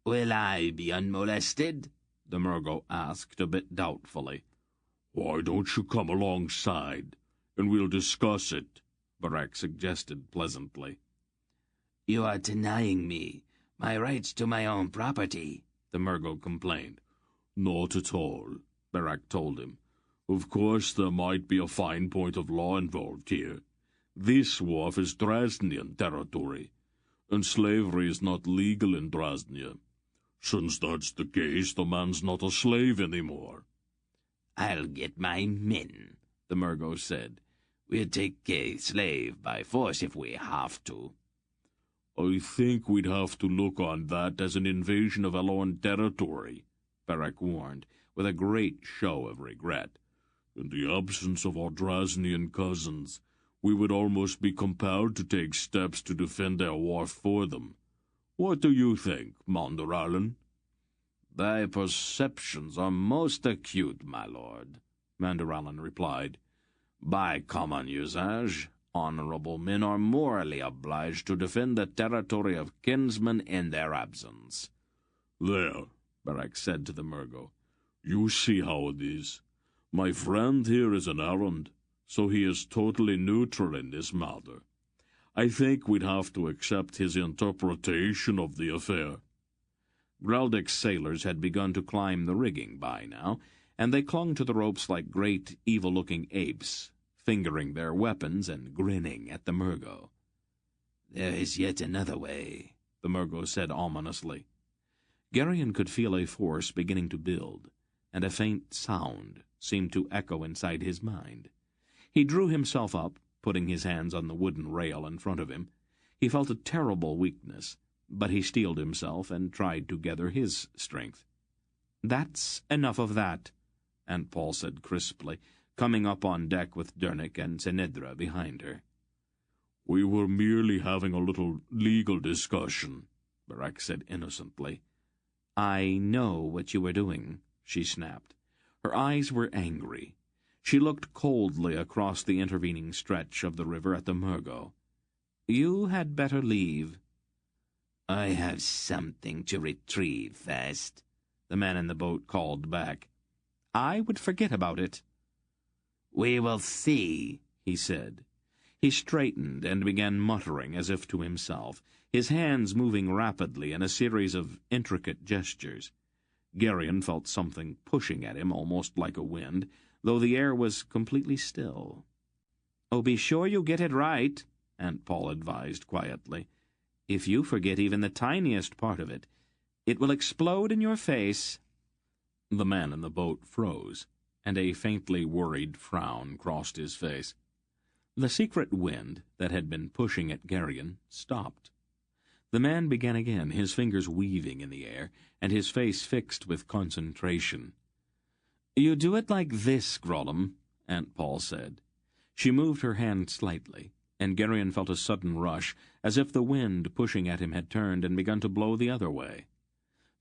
"Will I be unmolested?" the Murgo asked a bit doubtfully. "Why don't you come alongside, and we'll discuss it," Barak suggested pleasantly. "You are denying me my rights to my own property," the Murgo complained. "Not at all," Barak told him. "Of course there might be a fine point of law involved here. This wharf is Drasnian territory, and slavery is not legal in Drasnia. Since that's the case, the man's not a slave anymore." "I'll get my men," the Murgo said. "We'll take a slave by force if we have to." "I think we'd have to look on that as an invasion of our own territory," Barak warned, with a great show of regret. "In the absence of our Drasnian cousins, we would almost be compelled to take steps to defend our wharf for them. What do you think, Mander Allen?" "Thy perceptions are most acute, my lord," Mander Allen replied. "By common usage, honorable men are morally obliged to defend the territory of kinsmen in their absence." "There," Barak said to the Murgo. "You see how it is. My friend here is an errand, so he is totally neutral in this matter. I think we'd have to accept his interpretation of the affair." Graldic's sailors had begun to climb the rigging by now, and they clung to the ropes like great, evil-looking apes, fingering their weapons and grinning at the Murgo. "There is yet another way," the Murgo said ominously. Geryon could feel a force beginning to build, and a faint sound seemed to echo inside his mind. He drew himself up, putting his hands on the wooden rail in front of him. He felt a terrible weakness, but he steeled himself and tried to gather his strength. "That's enough of that," Aunt Paul said crisply, coming up on deck with Dernick and Senedra behind her. "We were merely having a little legal discussion," Barak said innocently. "I know what you were doing," she snapped. Her eyes were angry. She looked coldly across the intervening stretch of the river at the Murgo. "You had better leave." "I have something to retrieve first," the man in the boat called back. "I would forget about it." "We will see," he said. He straightened and began muttering as if to himself, his hands moving rapidly in a series of intricate gestures. Geryon felt something pushing at him almost like a wind, though the air was completely still. "Oh, be sure you get it right," Aunt Paul advised quietly. "If you forget even the tiniest part of it, it will explode in your face." The man in the boat froze, and a faintly worried frown crossed his face. The secret wind that had been pushing at Geryon stopped. The man began again, his fingers weaving in the air, and his face fixed with concentration. "You do it like this, Grollum," Aunt Paul said. She moved her hand slightly, and Geryon felt a sudden rush, as if the wind pushing at him had turned and begun to blow the other way.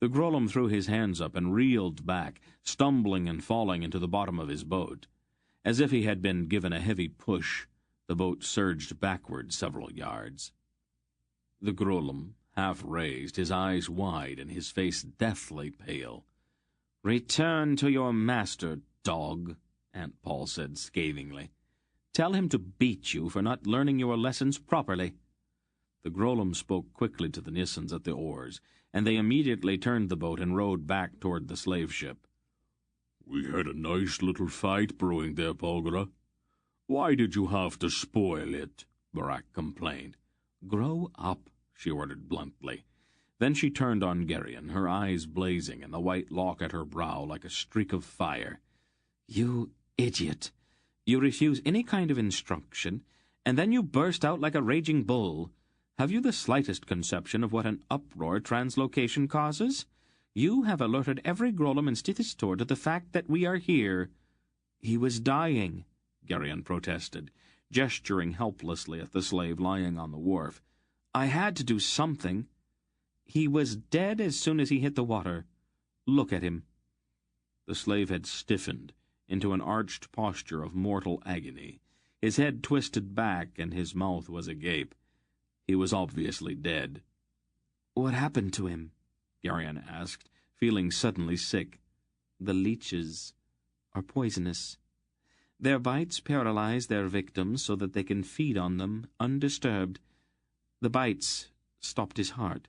The Grollum threw his hands up and reeled back, stumbling and falling into the bottom of his boat. As if he had been given a heavy push, the boat surged backward several yards. The Grollum, half raised, his eyes wide and his face deathly pale. "Return to your master, dog," Aunt Paul said scathingly. "Tell him to beat you for not learning your lessons properly." The Grollum spoke quickly to the Nissans at the oars, and they immediately turned the boat and rowed back toward the slave ship. "We had a nice little fight brewing there, Polgara. Why did you have to spoil it?" Barak complained. "Grow up," she ordered bluntly. Then she turned on Geryon, her eyes blazing and the white lock at her brow like a streak of fire. "You idiot! You refuse any kind of instruction, and then you burst out like a raging bull. Have you the slightest conception of what an uproar translocation causes? You have alerted every Grollum in Stithis to the fact that we are here." "He was dying," Geryon protested, gesturing helplessly at the slave lying on the wharf. "I had to do something. He was dead as soon as he hit the water. Look at him." The slave had stiffened into an arched posture of mortal agony, his head twisted back and his mouth was agape. He was obviously dead. "What happened to him?" Garion asked, feeling suddenly sick. The leeches are poisonous. Their bites paralyze their victims so that they can feed on them undisturbed. The bites stopped his heart.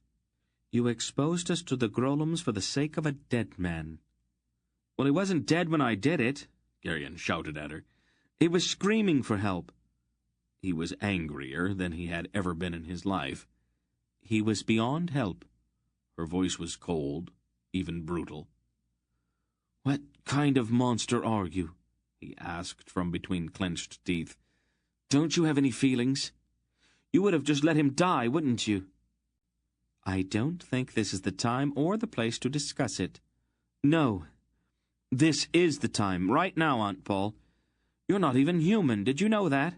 You exposed us to the Grolums for the sake of a dead man. Well, he wasn't dead when I did it, Garion shouted at her. He was screaming for help. He was angrier than he had ever been in his life. He was beyond help. Her voice was cold, even brutal. What kind of monster are you? He asked from between clenched teeth. Don't you have any feelings? You would have just let him die, wouldn't you? I don't think this is the time or the place to discuss it. No, this is the time, right now, Aunt Paul. You're not even human, did you know that?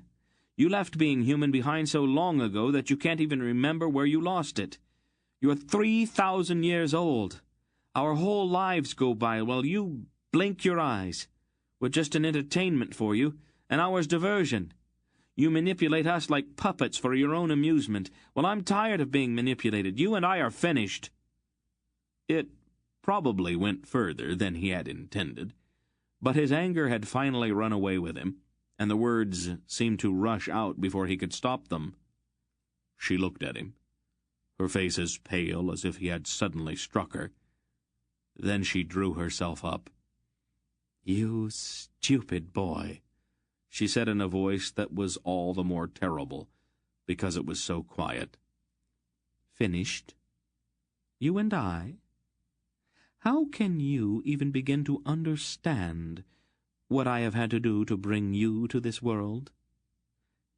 You left being human behind so long ago that you can't even remember where you lost it. You're 3,000 years old. Our whole lives go by while you blink your eyes. We're just an entertainment for you, an hour's diversion. You manipulate us like puppets for your own amusement. Well, I'm tired of being manipulated. You and I are finished. It probably went further than he had intended, but his anger had finally run away with him, and the words seemed to rush out before he could stop them. She looked at him, her face as pale as if he had suddenly struck her. Then she drew herself up. You stupid boy, she said in a voice that was all the more terrible because it was so quiet. Finished? You and I? How can you even begin to understand what I have had to do to bring you to this world?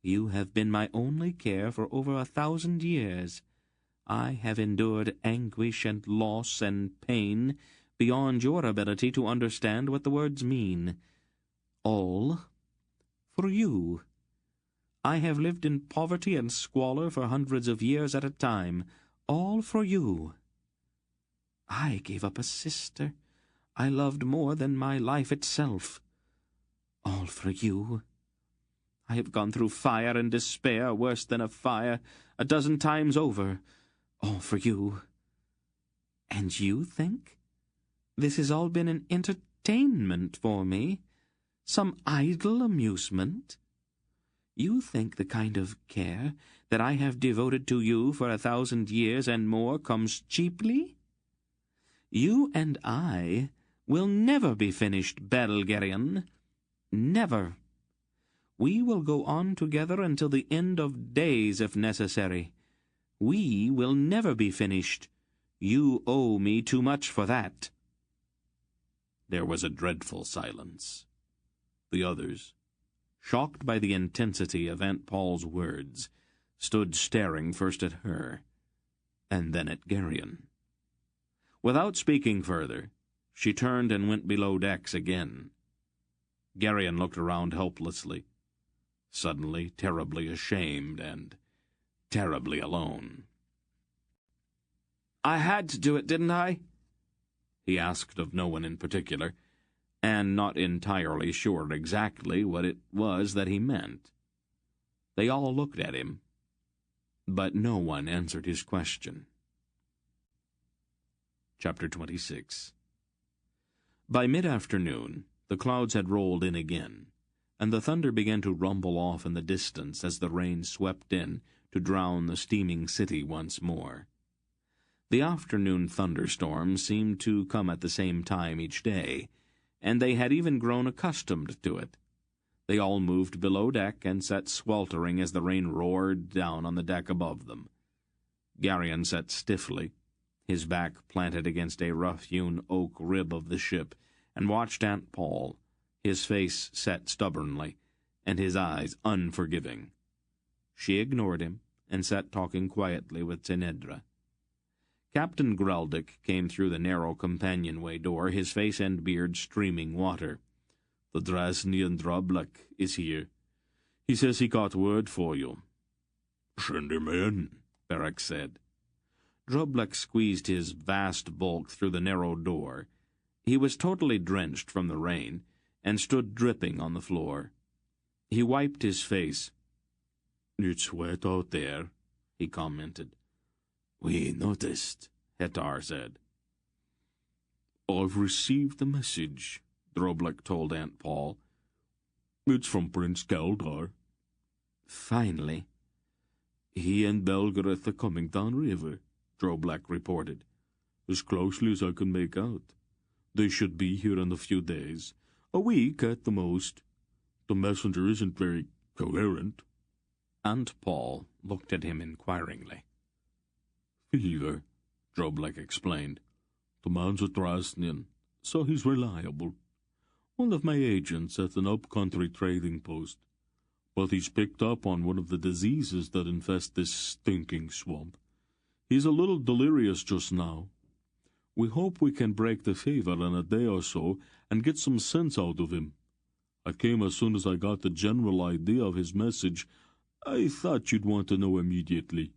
You have been my only care for over 1,000 years. I have endured anguish and loss and pain beyond your ability to understand what the words mean. All for you. I have lived in poverty and squalor for hundreds of years at a time, all for you. I gave up a sister I loved more than my life itself, all for you. I have gone through fire and despair worse than a fire 12 times over, all for you. And you think this has all been an entertainment for me? Some idle amusement? You think the kind of care that I have devoted to you for 1,000 years and more comes cheaply? You and I will never be finished, Belgariad. Never. We will go on together until the end of days, if necessary. We will never be finished. You owe me too much for that. There was a dreadful silence. The others, shocked by the intensity of Aunt Paul's words, stood staring first at her, and then at Garion. Without speaking further, she turned and went below decks again. Garion looked around helplessly, suddenly terribly ashamed and terribly alone. I had to do it, didn't I? He asked of no one in particular, and not entirely sure exactly what it was that he meant. They all looked at him, but no one answered his question. Chapter 26. By mid-afternoon, the clouds had rolled in again, and the thunder began to rumble off in the distance as the rain swept in to drown the steaming city once more. The afternoon thunderstorms seemed to come at the same time each day, and they had even grown accustomed to it. They all moved below deck and sat sweltering as the rain roared down on the deck above them. Garion sat stiffly, his back planted against a rough-hewn oak rib of the ship, and watched Aunt Paul, his face set stubbornly, and his eyes unforgiving. She ignored him, and sat talking quietly with Tenedra. Captain Greldick came through the narrow companionway door, his face and beard streaming water. The Drasnian Droblek is here. He says he got word for you. Send him in, Beric said. Droblek squeezed his vast bulk through the narrow door. He was totally drenched from the rain, and stood dripping on the floor. He wiped his face. It's wet out there, he commented. We noticed, Hetar said. I've received the message, Droblek told Aunt Paul. It's from Prince Galdar. Finally. He and Belgariad are coming downriver, Droblek reported, as closely as I can make out. They should be here in a few days, a week at the most. The messenger isn't very coherent. Aunt Paul looked at him inquiringly. Fever, Droblek explained. The man's a Drasnian, so he's reliable. One of my agents at an up-country trading post. But he's picked up on one of the diseases that infest this stinking swamp. He's a little delirious just now. We hope we can break the fever in a day or so and get some sense out of him. I came as soon as I got the general idea of his message. I thought you'd want to know immediately.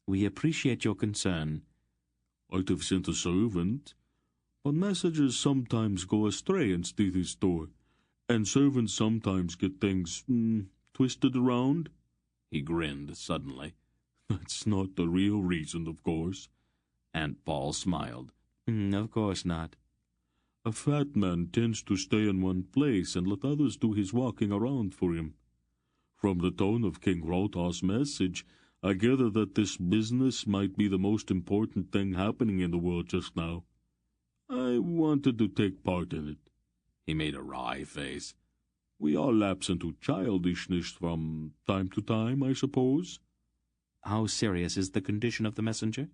We appreciate your concern. I'd have sent a servant, but messages sometimes go astray in Stevie's store, and servants sometimes get things twisted around. He grinned suddenly. That's not the real reason, of course. Aunt Paul smiled. Of course not. A fat man tends to stay in one place and let others do his walking around for him. From the tone of King Rotar's message, I gather that this business might be the most important thing happening in the world just now. I wanted to take part in it. He made a wry face. We all lapse into childishness from time to time, I suppose. How serious is the condition of the messenger?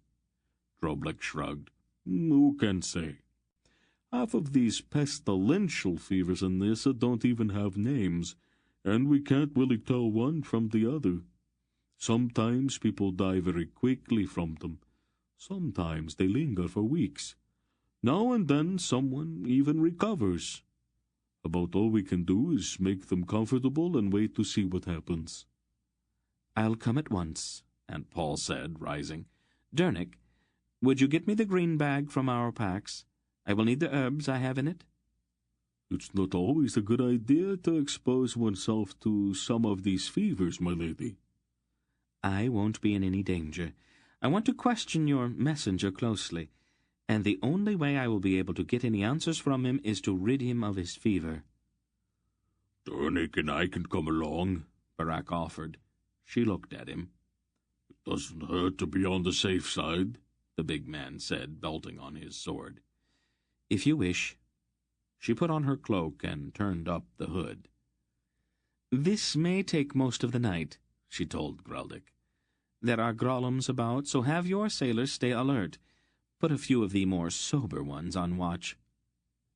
Droblek shrugged. Who can say? Half of these pestilential fevers in Nyssa don't even have names, and we can't really tell one from the other. Sometimes people die very quickly from them. Sometimes they linger for weeks. Now and then someone even recovers. About all we can do is make them comfortable and wait to see what happens. I'll come at once, Aunt Paul said, rising. Dernick, would you get me the green bag from our packs? I will need the herbs I have in it. It's not always a good idea to expose oneself to some of these fevers, my lady. I won't be in any danger. I want to question your messenger closely, and the only way I will be able to get any answers from him is to rid him of his fever. Dernick and I can come along, Barak offered. She looked at him. It doesn't hurt to be on the safe side, the big man said, belting on his sword. If you wish. She put on her cloak and turned up the hood. This may take most of the night, she told Greldick. There are Grollems about, so have your sailors stay alert. Put a few of the more sober ones on watch.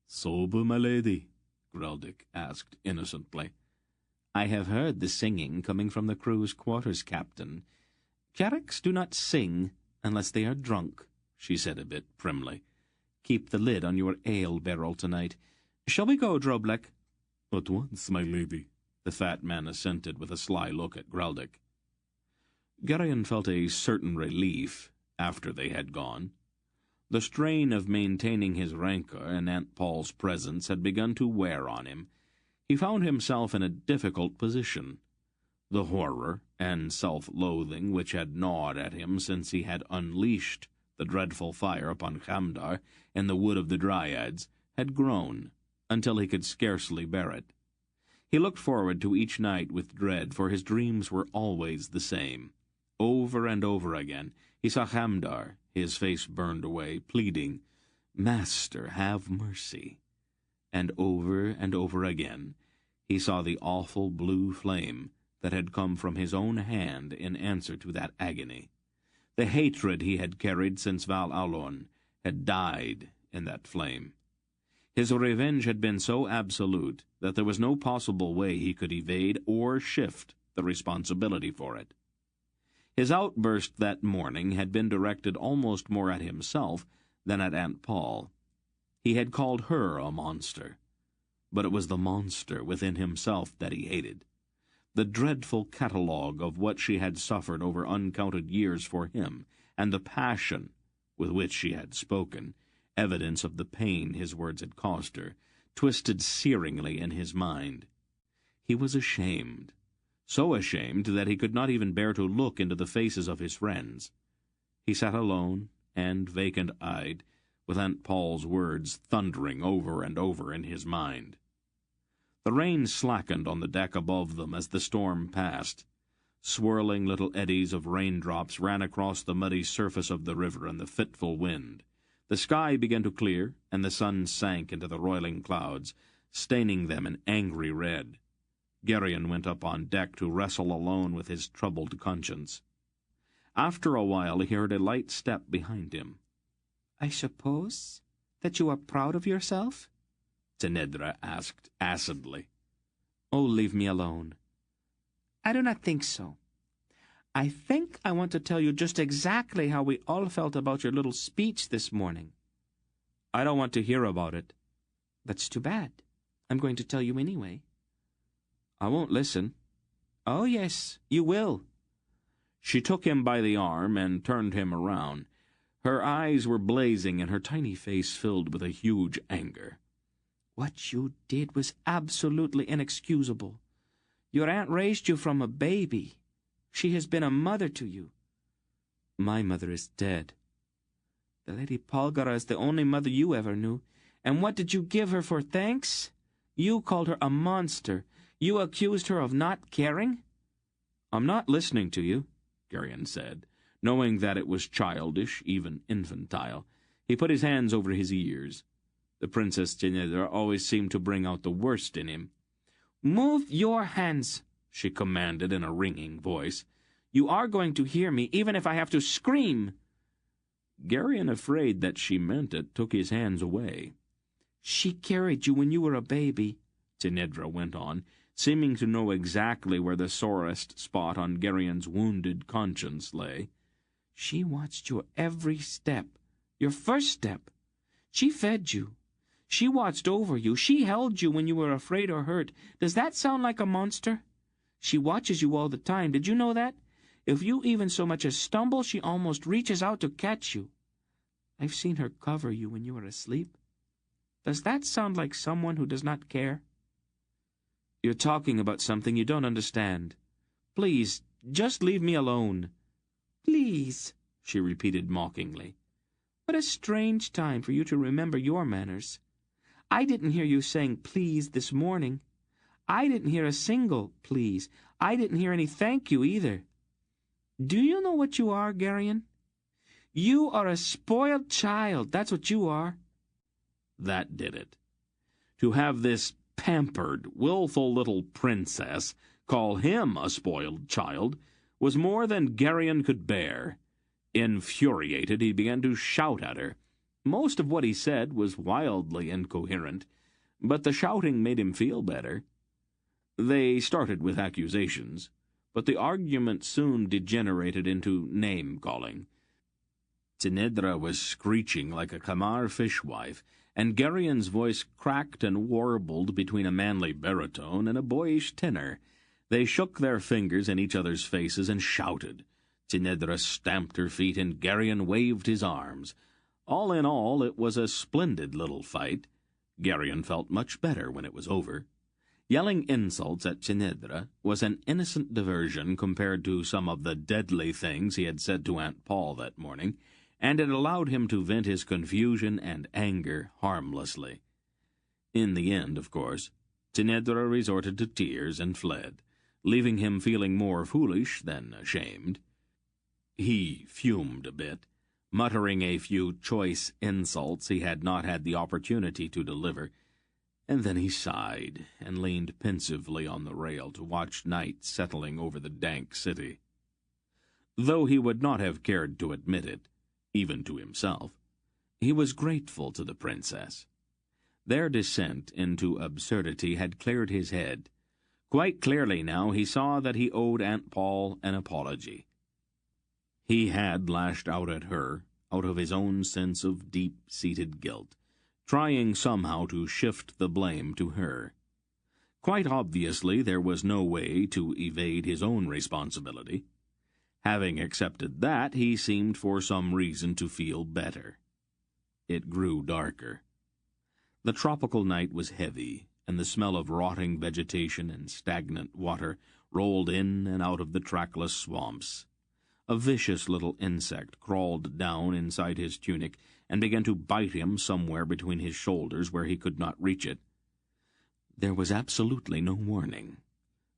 Sober, my lady? Greldick asked innocently. I have heard the singing coming from the crew's quarters, Captain. Carracks do not sing unless they are drunk, she said a bit primly. Keep the lid on your ale barrel tonight. Shall we go, Droblek? At once, my lady, the fat man assented with a sly look at Greldick. Gerion felt a certain relief after they had gone. The strain of maintaining his rancor in Aunt Paul's presence had begun to wear on him. He found himself in a difficult position. The horror and self-loathing which had gnawed at him since he had unleashed the dreadful fire upon Khamdar in the Wood of the Dryads had grown until he could scarcely bear it. He looked forward to each night with dread, for his dreams were always the same. Over and over again he saw Khamdar, his face burned away, pleading, "Master, have mercy." And over again he saw the awful blue flame that had come from his own hand in answer to that agony. The hatred he had carried since Val Alon had died in that flame. His revenge had been so absolute that there was no possible way he could evade or shift the responsibility for it. His outburst that morning had been directed almost more at himself than at Aunt Paul. He had called her a monster, but it was the monster within himself that he hated. The dreadful catalogue of what she had suffered over uncounted years for him, and the passion with which she had spoken, evidence of the pain his words had caused her, twisted searingly in his mind. He was ashamed, so ashamed that he could not even bear to look into the faces of his friends. He sat alone and vacant-eyed, with Aunt Paul's words thundering over and over in his mind. The rain slackened on the deck above them as the storm passed. Swirling little eddies of raindrops ran across the muddy surface of the river in the fitful wind. The sky began to clear, and the sun sank into the roiling clouds, staining them an angry red. Geryon went up on deck to wrestle alone with his troubled conscience. After a while he heard a light step behind him. "I suppose that you are proud of yourself?" Tinedra asked acidly. "Oh, leave me alone." "I do not think so. I think I want to tell you just exactly how we all felt about your little speech this morning." "I don't want to hear about it." "That's too bad. I'm going to tell you anyway." "I won't listen." "Oh, yes, you will." She took him by the arm and turned him around. Her eyes were blazing and her tiny face filled with a huge anger. "What you did was absolutely inexcusable. Your aunt raised you from a baby. She has been a mother to you." "My mother is dead." "The Lady Belgariad is the only mother you ever knew. And what did you give her for thanks? You called her a monster. You accused her of not caring." "I'm not listening to you," Geryon said, knowing that it was childish, even infantile. He put his hands over his ears. The Princess Tinedra always seemed to bring out the worst in him. "Move your hands," she commanded in a ringing voice. "You are going to hear me, even if I have to scream." Geryon, afraid that she meant it, took his hands away. "She carried you when you were a baby," Tinedra went on, seeming to know exactly where the sorest spot on Geryon's wounded conscience lay. "She watched your every step, your first step. She fed you. She watched over you. She held you when you were afraid or hurt. Does that sound like a monster? She watches you all the time. Did you know that? If you even so much as stumble, she almost reaches out to catch you. I've seen her cover you when you were asleep. Does that sound like someone who does not care?" "You're talking about something you don't understand. Please, just leave me alone." "Please," she repeated mockingly. "What a strange time for you to remember your manners. I didn't hear you saying please this morning. I didn't hear a single please. I didn't hear any thank you either. Do you know what you are, Geryon? You are a spoiled child, that's what you are." That did it. To have this pampered, willful little princess call him a spoiled child was more than Geryon could bear. Infuriated, he began to shout at her. Most of what he said was wildly incoherent, but the shouting made him feel better. They started with accusations, but the argument soon degenerated into name-calling. Tinedra was screeching like a Kamar fishwife, and Geryon's voice cracked and warbled between a manly baritone and a boyish tenor. They shook their fingers in each other's faces and shouted. Tinedra stamped her feet, and Geryon waved his arms. All in all, it was a splendid little fight. Geryon felt much better when it was over. Yelling insults at Tinedra was an innocent diversion compared to some of the deadly things he had said to Aunt Paul that morning, and it allowed him to vent his confusion and anger harmlessly. In the end, of course, Tinedra resorted to tears and fled, leaving him feeling more foolish than ashamed. He fumed a bit, muttering a few choice insults he had not had the opportunity to deliver, and then he sighed and leaned pensively on the rail to watch night settling over the dank city. Though he would not have cared to admit it, even to himself, he was grateful to the princess. Their descent into absurdity had cleared his head. Quite clearly now he saw that he owed Aunt Paul an apology. He had lashed out at her out of his own sense of deep-seated guilt, trying somehow to shift the blame to her. Quite obviously there was no way to evade his own responsibility. Having accepted that, he seemed for some reason to feel better. It grew darker. The tropical night was heavy, and the smell of rotting vegetation and stagnant water rolled in and out of the trackless swamps. A vicious little insect crawled down inside his tunic and began to bite him somewhere between his shoulders where he could not reach it. There was absolutely no warning,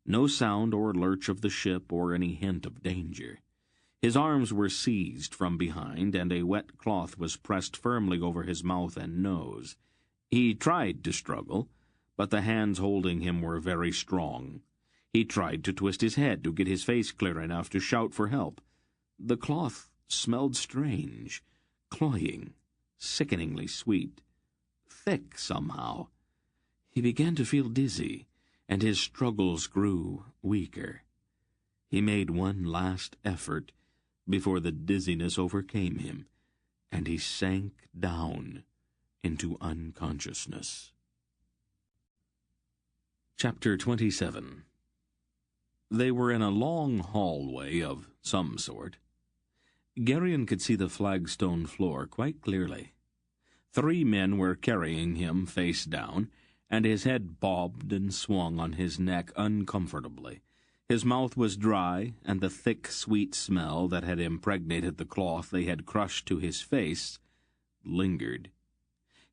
no sound or lurch of the ship or any hint of danger. His arms were seized from behind, and a wet cloth was pressed firmly over his mouth and nose. He tried to struggle, but the hands holding him were very strong. He tried to twist his head to get his face clear enough to shout for help. The cloth smelled strange, cloying, sickeningly sweet, thick somehow. He began to feel dizzy, and his struggles grew weaker. He made one last effort before the dizziness overcame him, and he sank down into unconsciousness. Chapter 27. They were in a long hallway of some sort. Geryon could see the flagstone floor quite clearly. 3 men were carrying him face down, and his head bobbed and swung on his neck uncomfortably. His mouth was dry, and the thick, sweet smell that had impregnated the cloth they had crushed to his face lingered.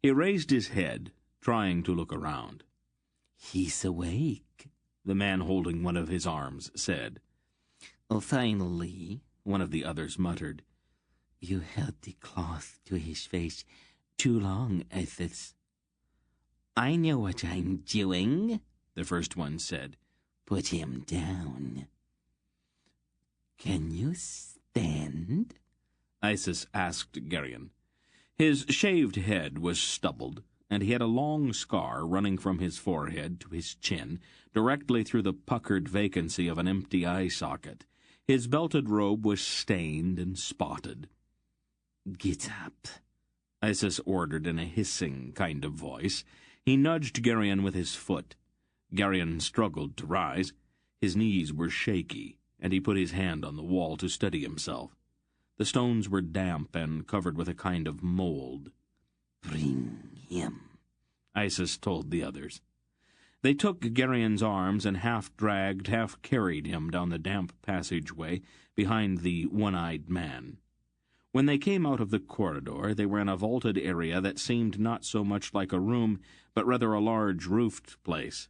He raised his head, trying to look around. "He's awake," the man holding one of his arms said. "Oh, finally," one of the others muttered. "You held the cloth to his face too long, Ethis." "I know what I'm doing," the first one said. "Put him down." "Can you stand?" Isis asked Geryon. His shaved head was stubbled, and he had a long scar running from his forehead to his chin, directly through the puckered vacancy of an empty eye socket. His belted robe was stained and spotted. "Get up," Isis ordered in a hissing kind of voice. He nudged Geryon with his foot. Geryon struggled to rise. His knees were shaky, and he put his hand on the wall to steady himself. The stones were damp and covered with a kind of mold. "Bring him," Isis told the others. They took Geryon's arms and half-dragged, half-carried him down the damp passageway behind the one-eyed man. When they came out of the corridor, they were in a vaulted area that seemed not so much like a room, but rather a large roofed place.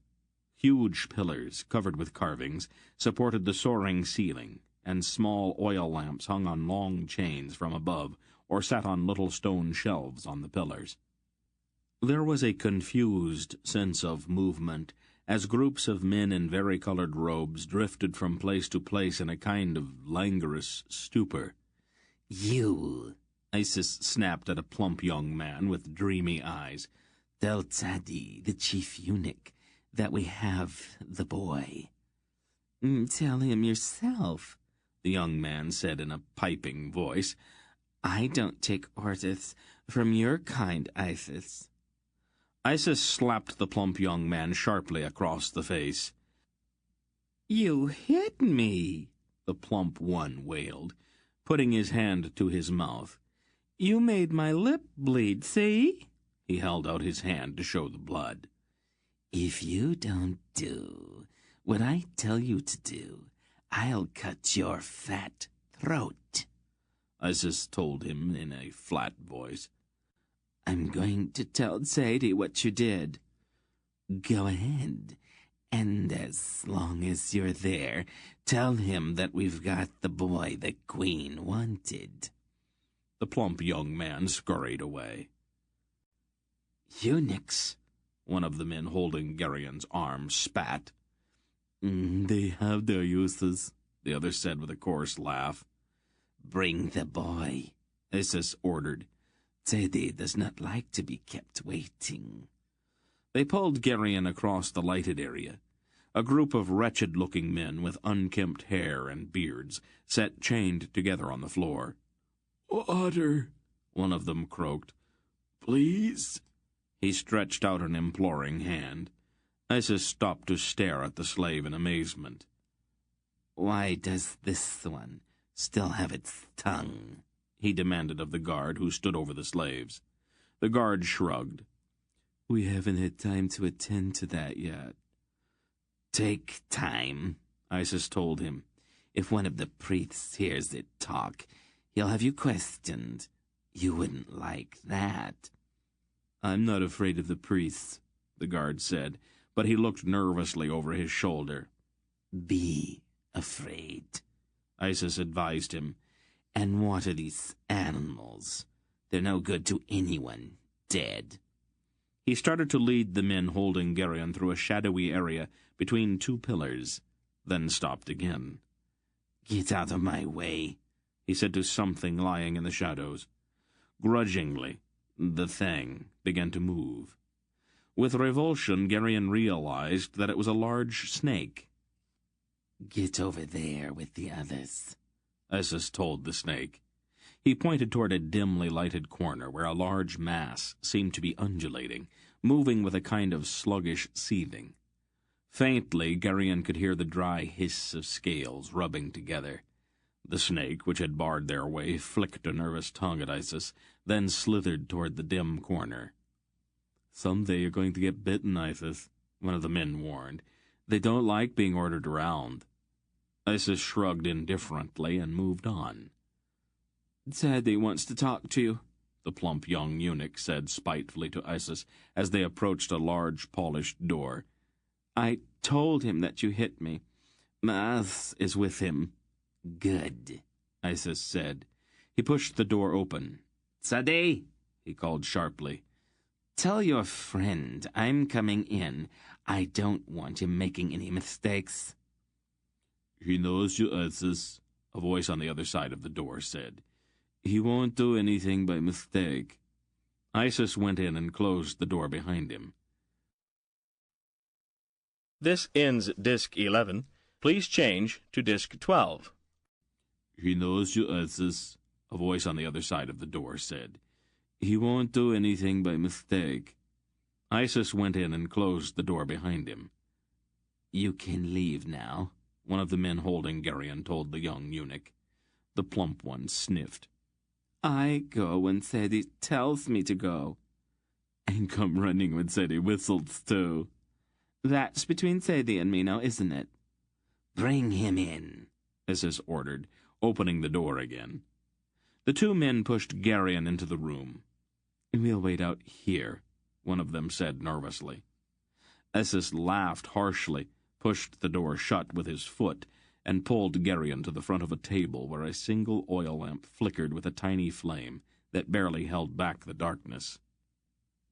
Huge pillars, covered with carvings, supported the soaring ceiling, and small oil lamps hung on long chains from above, or sat on little stone shelves on the pillars. There was a confused sense of movement, as groups of men in varicolored robes drifted from place to place in a kind of languorous stupor. "You," Isis snapped at a plump young man with dreamy eyes. "Tell Tzadi, the chief eunuch, that we have the boy." "Tell him yourself," the young man said in a piping voice. "I don't take orders from your kind, Isis." Isis slapped the plump young man sharply across the face. "You hit me," the plump one wailed, putting his hand to his mouth. "You made my lip bleed, see?" He held out his hand to show the blood. "If you don't do what I tell you to do, I'll cut your fat throat," Isis told him in a flat voice. "I'm going to tell Sadie what you did." "Go ahead, and as long as you're there, tell him that we've got the boy the Queen wanted." The plump young man scurried away. "Eunuchs," one of the men holding Geryon's arm spat. "They have their uses," the other said with a coarse laugh. "Bring the boy," Isis ordered. "Sadie does not like to be kept waiting." They pulled Geryon across the lighted area. A group of wretched-looking men with unkempt hair and beards sat chained together on the floor. "Water," one of them croaked. "Please." He stretched out an imploring hand. Isis stopped to stare at the slave in amazement. "Why does this one still have its tongue?" he demanded of the guard who stood over the slaves. The guard shrugged. "We haven't had time to attend to that yet." "Take time," Isis told him. "If one of the priests hears it talk, he'll have you questioned. You wouldn't like that. I'm not afraid of the priests, the guard said, but he looked nervously over his shoulder. Be afraid, Isis advised him. And what are these animals? They're no good to anyone dead. He started to lead the men holding Geryon through a shadowy area between two pillars, then stopped again. Get out of my way, he said to something lying in the shadows. Grudgingly, the thing began to move. With revulsion, Geryon realized that it was a large snake. Get over there with the others, Isis told the snake. He pointed toward a dimly lighted corner where a large mass seemed to be undulating, moving with a kind of sluggish seething. Faintly, Geryon could hear the dry hiss of scales rubbing together. The snake, which had barred their way, flicked a nervous tongue at Isis, then slithered toward the dim corner. Someday you're going to get bitten, Isis, one of the men warned. They don't like being ordered around. Isis shrugged indifferently and moved on. Zadie wants to talk to you, the plump young eunuch said spitefully to Isis as they approached a large polished door. I told him that you hit me. Maas is with him. Good, Isis said. He pushed the door open. Zadie, he called sharply. Tell your friend I'm coming in. I don't want him making any mistakes. He knows you, Isis, a voice on the other side of the door said. He won't do anything by mistake. Isis went in and closed the door behind him. This ends Disc 11. Please change to Disc 12. He knows you, Isis, a voice on the other side of the door said. He won't do anything by mistake. Isis went in and closed the door behind him. You can leave now, one of the men holding Geryon told the young eunuch. The plump one sniffed. I go when Sadie tells me to go. And come running when Sadie whistles, too. That's between Sadie and me now, isn't it? Bring him in, Isis ordered, opening the door again. The two men pushed Geryon into the room. We'll wait out here, one of them said nervously. Isis laughed harshly, pushed the door shut with his foot, and pulled Geryon to the front of a table where a single oil lamp flickered with a tiny flame that barely held back the darkness.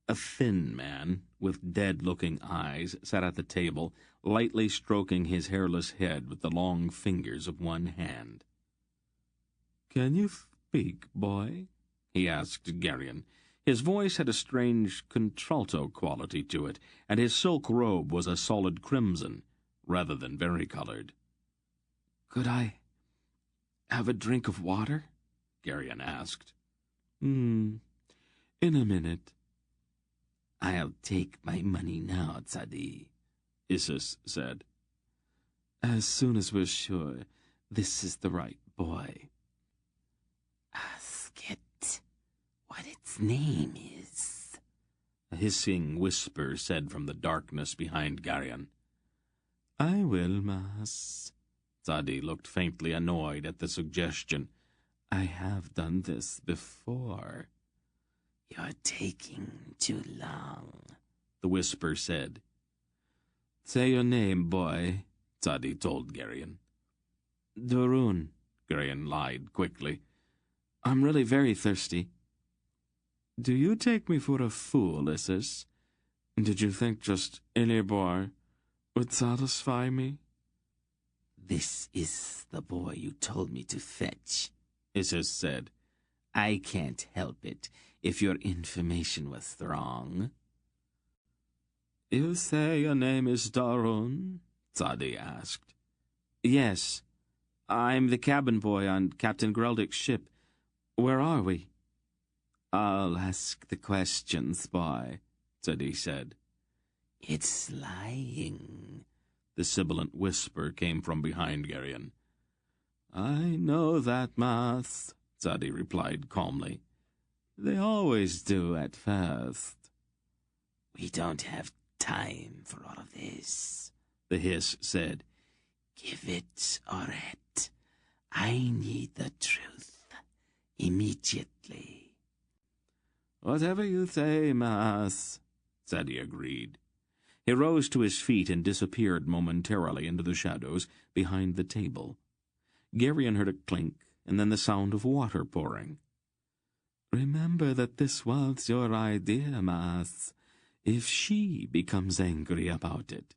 A thin man, with dead-looking eyes, sat at the table, lightly stroking his hairless head with the long fingers of one hand. "Can you speak, boy?" he asked Geryon. His voice had a strange contralto quality to it, and his silk robe was a solid crimson, rather than varicolored. "Could I have a drink of water?" Geryon asked. In a minute." I'll take my money now, Zadie, Isis said. "As soon as we're sure this is the right boy." Ask it what its name is, a hissing whisper said from the darkness behind Geryon. "I will, Mas." Zadie looked faintly annoyed at the suggestion. "I have done this before." You're taking too long, the whisper said. "Say your name, boy," Zadie told Geryon. "Dorun," Geryon lied quickly. "I'm really very thirsty." "Do you take me for a fool, Isis? Did you think just any bar would satisfy me?" This is the boy you told me to fetch, Isis said. I can't help it if your information was wrong. "You say your name is Dorun?" Zadie asked. "Yes. I'm the cabin boy on Captain Greldick's ship. Where are we?" "I'll ask the questions, boy," Zadie said. It's lying, the sibilant whisper came from behind Geryon. "I know that, Mas," Zadie replied calmly. "They always do at first." We don't have time for all of this, the hiss said. Give it, Oret. I need the truth immediately. Whatever you say, Mas, Sadie agreed. He rose to his feet and disappeared momentarily into the shadows behind the table. Garion heard a clink, and then the sound of water pouring. Remember that this was your idea, Mas. If she becomes angry about it,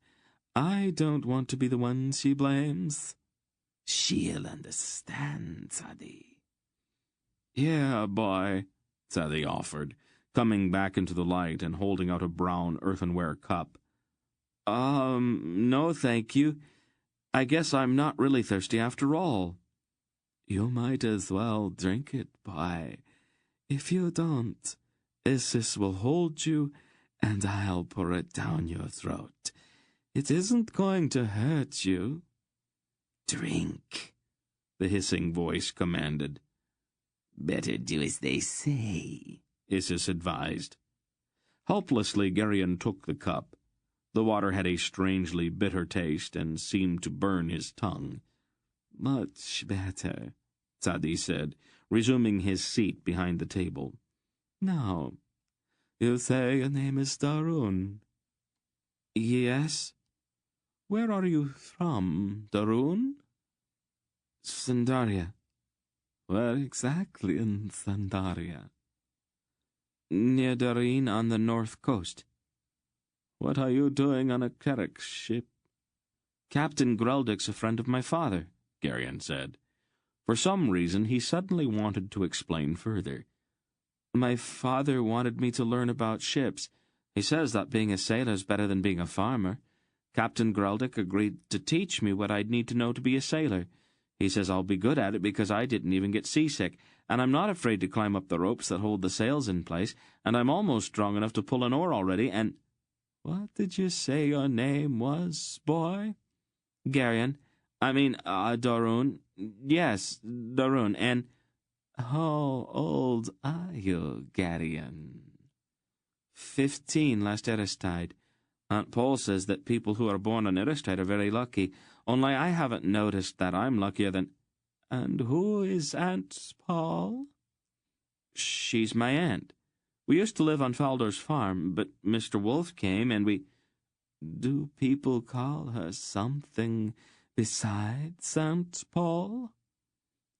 I don't want to be the one she blames. She'll understand, Sadie. Yeah, boy, Sadie offered, coming back into the light and holding out a brown earthenware cup. No, thank you. I guess I'm not really thirsty after all. You might as well drink it, boy. If you don't, Isis will hold you, and I'll pour it down your throat. It isn't going to hurt you. Drink, the hissing voice commanded. Better do as they say, Isis advised. Helplessly, Garion took the cup. The water had a strangely bitter taste and seemed to burn his tongue. Much better, Sadie said, resuming his seat behind the table. Now, you say your name is Darun. Yes. Where are you from, Darun? Sandaria. Where exactly in Sandaria? Near Dareen on the north coast. What are you doing on a Kerek ship? Captain Greldick's a friend of my father, Garion said. For some reason, he suddenly wanted to explain further. My father wanted me to learn about ships. He says that being a sailor is better than being a farmer. Captain Greldick agreed to teach me what I'd need to know to be a sailor. He says I'll be good at it because I didn't even get seasick, and I'm not afraid to climb up the ropes that hold the sails in place, and I'm almost strong enough to pull an oar already, and— What did you say your name was, boy? Garion. Darun. Yes, Darun. And how old are you, Garion? 15 last Aristide. Aunt Paul says that people who are born on Aristide are very lucky, only I haven't noticed that I'm luckier than— And who is Aunt Paul? She's my aunt. We used to live on Faldor's farm, but Mr. Wolf came and we— Do people call her something besides Aunt Paul?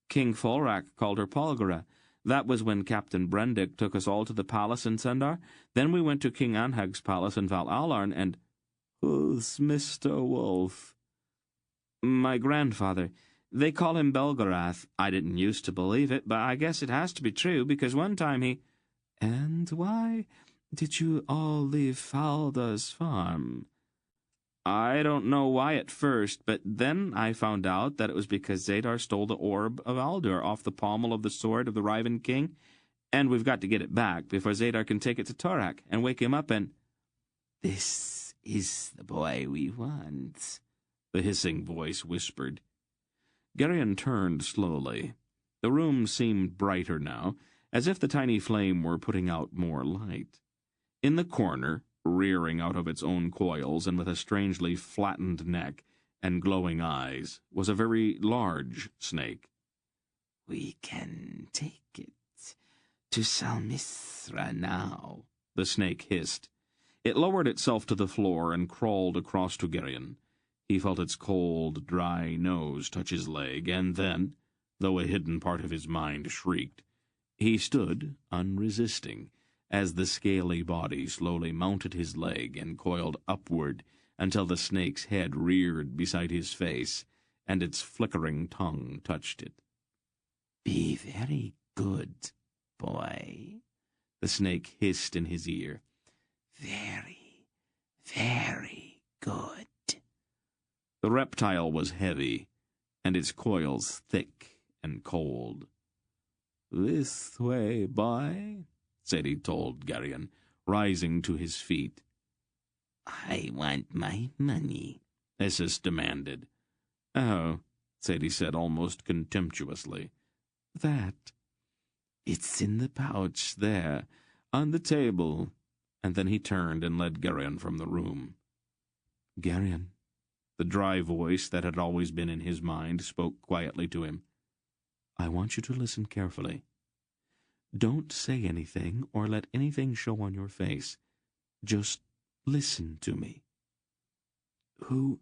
King Folrak called her Polgara. That was when Captain Brendick took us all to the palace in Sendar. Then we went to King Anhag's palace in Val Alarn, and— Who's Mr. Wolf? My grandfather. They call him Belgarath. I didn't used to believe it, but I guess it has to be true, because one time he— And why did you all leave Faldor's farm? I don't know why at first, but then I found out that it was because Zadar stole the orb of Aldur off the pommel of the sword of the Riven King, and we've got to get it back before Zadar can take it to Torak and wake him up and— This is the boy we want, the hissing voice whispered. Garion turned slowly. The room seemed brighter now, as if the tiny flame were putting out more light. In the corner, rearing out of its own coils and with a strangely flattened neck and glowing eyes, was a very large snake. We can take it to Salmisra now, the snake hissed. It lowered itself to the floor and crawled across to Garion. He felt its cold, dry nose touch his leg, and then, though a hidden part of his mind shrieked, he stood unresisting, as the scaly body slowly mounted his leg and coiled upward until the snake's head reared beside his face, and its flickering tongue touched it. Be very good, boy, the snake hissed in his ear. Very, very good. The reptile was heavy, and its coils thick and cold. This way, boy, Sadie told Garion, rising to his feet. I want my money, Isis demanded. Oh, Sadie said almost contemptuously. That. It's in the pouch there, on the table. And then he turned and led Garion from the room. Garion, the dry voice that had always been in his mind spoke quietly to him. I want you to listen carefully. Don't say anything or let anything show on your face. Just listen to me." Who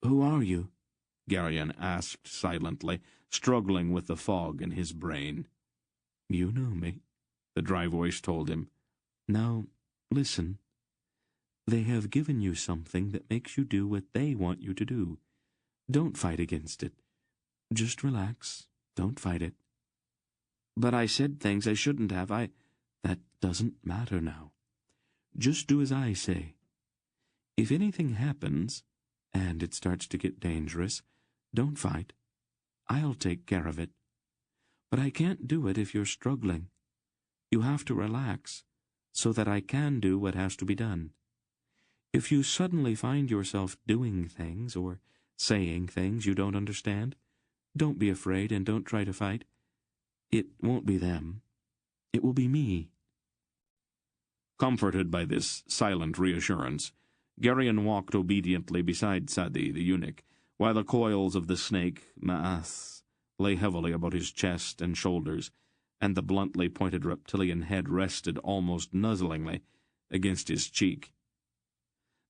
are you?" Geryon asked silently, struggling with the fog in his brain. "You know me," the dry voice told him. "Now, listen. They have given you something that makes you do what they want you to do. Don't fight against it. Just relax. Don't fight it." "But I said things I shouldn't have. That doesn't matter now. Just do as I say. If anything happens, and it starts to get dangerous, don't fight. I'll take care of it. But I can't do it if you're struggling. You have to relax, so that I can do what has to be done. If you suddenly find yourself doing things or saying things you don't understand, don't be afraid and don't try to fight. It won't be them. It will be me." Comforted by this silent reassurance, Geryon walked obediently beside Sadi the eunuch, while the coils of the snake, Ma'as, lay heavily about his chest and shoulders, and the bluntly pointed reptilian head rested almost nuzzlingly against his cheek.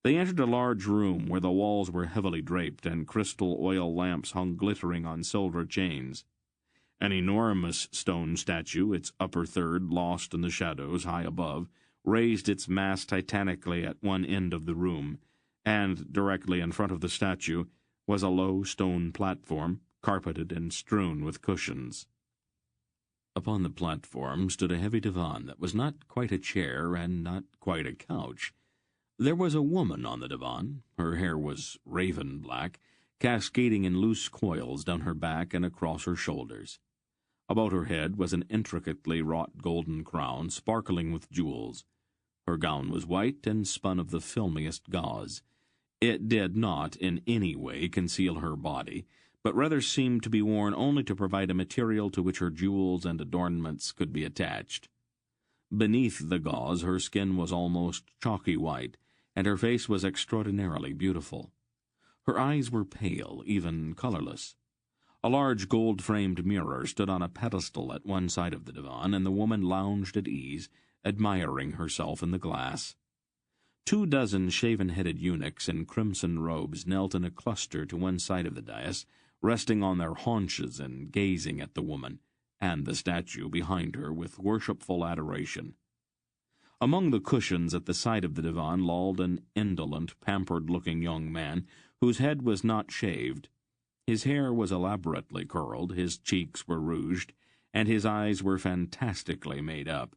They entered a large room where the walls were heavily draped and crystal oil lamps hung glittering on silver chains. An enormous stone statue, its upper third lost in the shadows high above, raised its mass titanically at one end of the room, and directly in front of the statue was a low stone platform, carpeted and strewn with cushions. Upon the platform stood a heavy divan that was not quite a chair and not quite a couch. There was a woman on the divan. Her hair was raven black, cascading in loose coils down her back and across her shoulders. About her head was an intricately wrought golden crown, sparkling with jewels. Her gown was white and spun of the filmiest gauze. It did not in any way conceal her body, but rather seemed to be worn only to provide a material to which her jewels and adornments could be attached. Beneath the gauze her skin was almost chalky white, and her face was extraordinarily beautiful. Her eyes were pale, even colorless. A large gold-framed mirror stood on a pedestal at one side of the divan, and the woman lounged at ease, admiring herself in the glass. 24 shaven-headed eunuchs in crimson robes knelt in a cluster to one side of the dais, resting on their haunches and gazing at the woman, and the statue behind her with worshipful adoration. Among the cushions at the side of the divan lolled an indolent, pampered-looking young man, whose head was not shaved. His hair was elaborately curled, his cheeks were rouged, and his eyes were fantastically made up.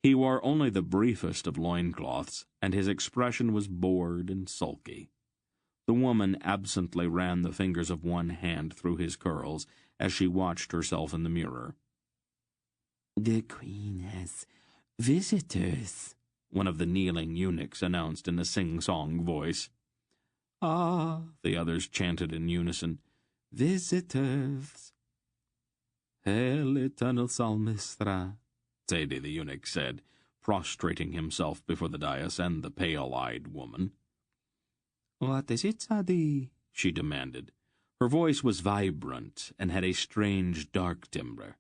He wore only the briefest of loincloths, and his expression was bored and sulky. The woman absently ran the fingers of one hand through his curls as she watched herself in the mirror. "The Queen has visitors," one of the kneeling eunuchs announced in a sing-song voice. "Ah," the others chanted in unison. "Visitors." "Hail, eternal Salmistra," Sadi the eunuch said, prostrating himself before the dais and the pale-eyed woman. "What is it, Sadi?" she demanded. Her voice was vibrant and had a strange, dark timbre.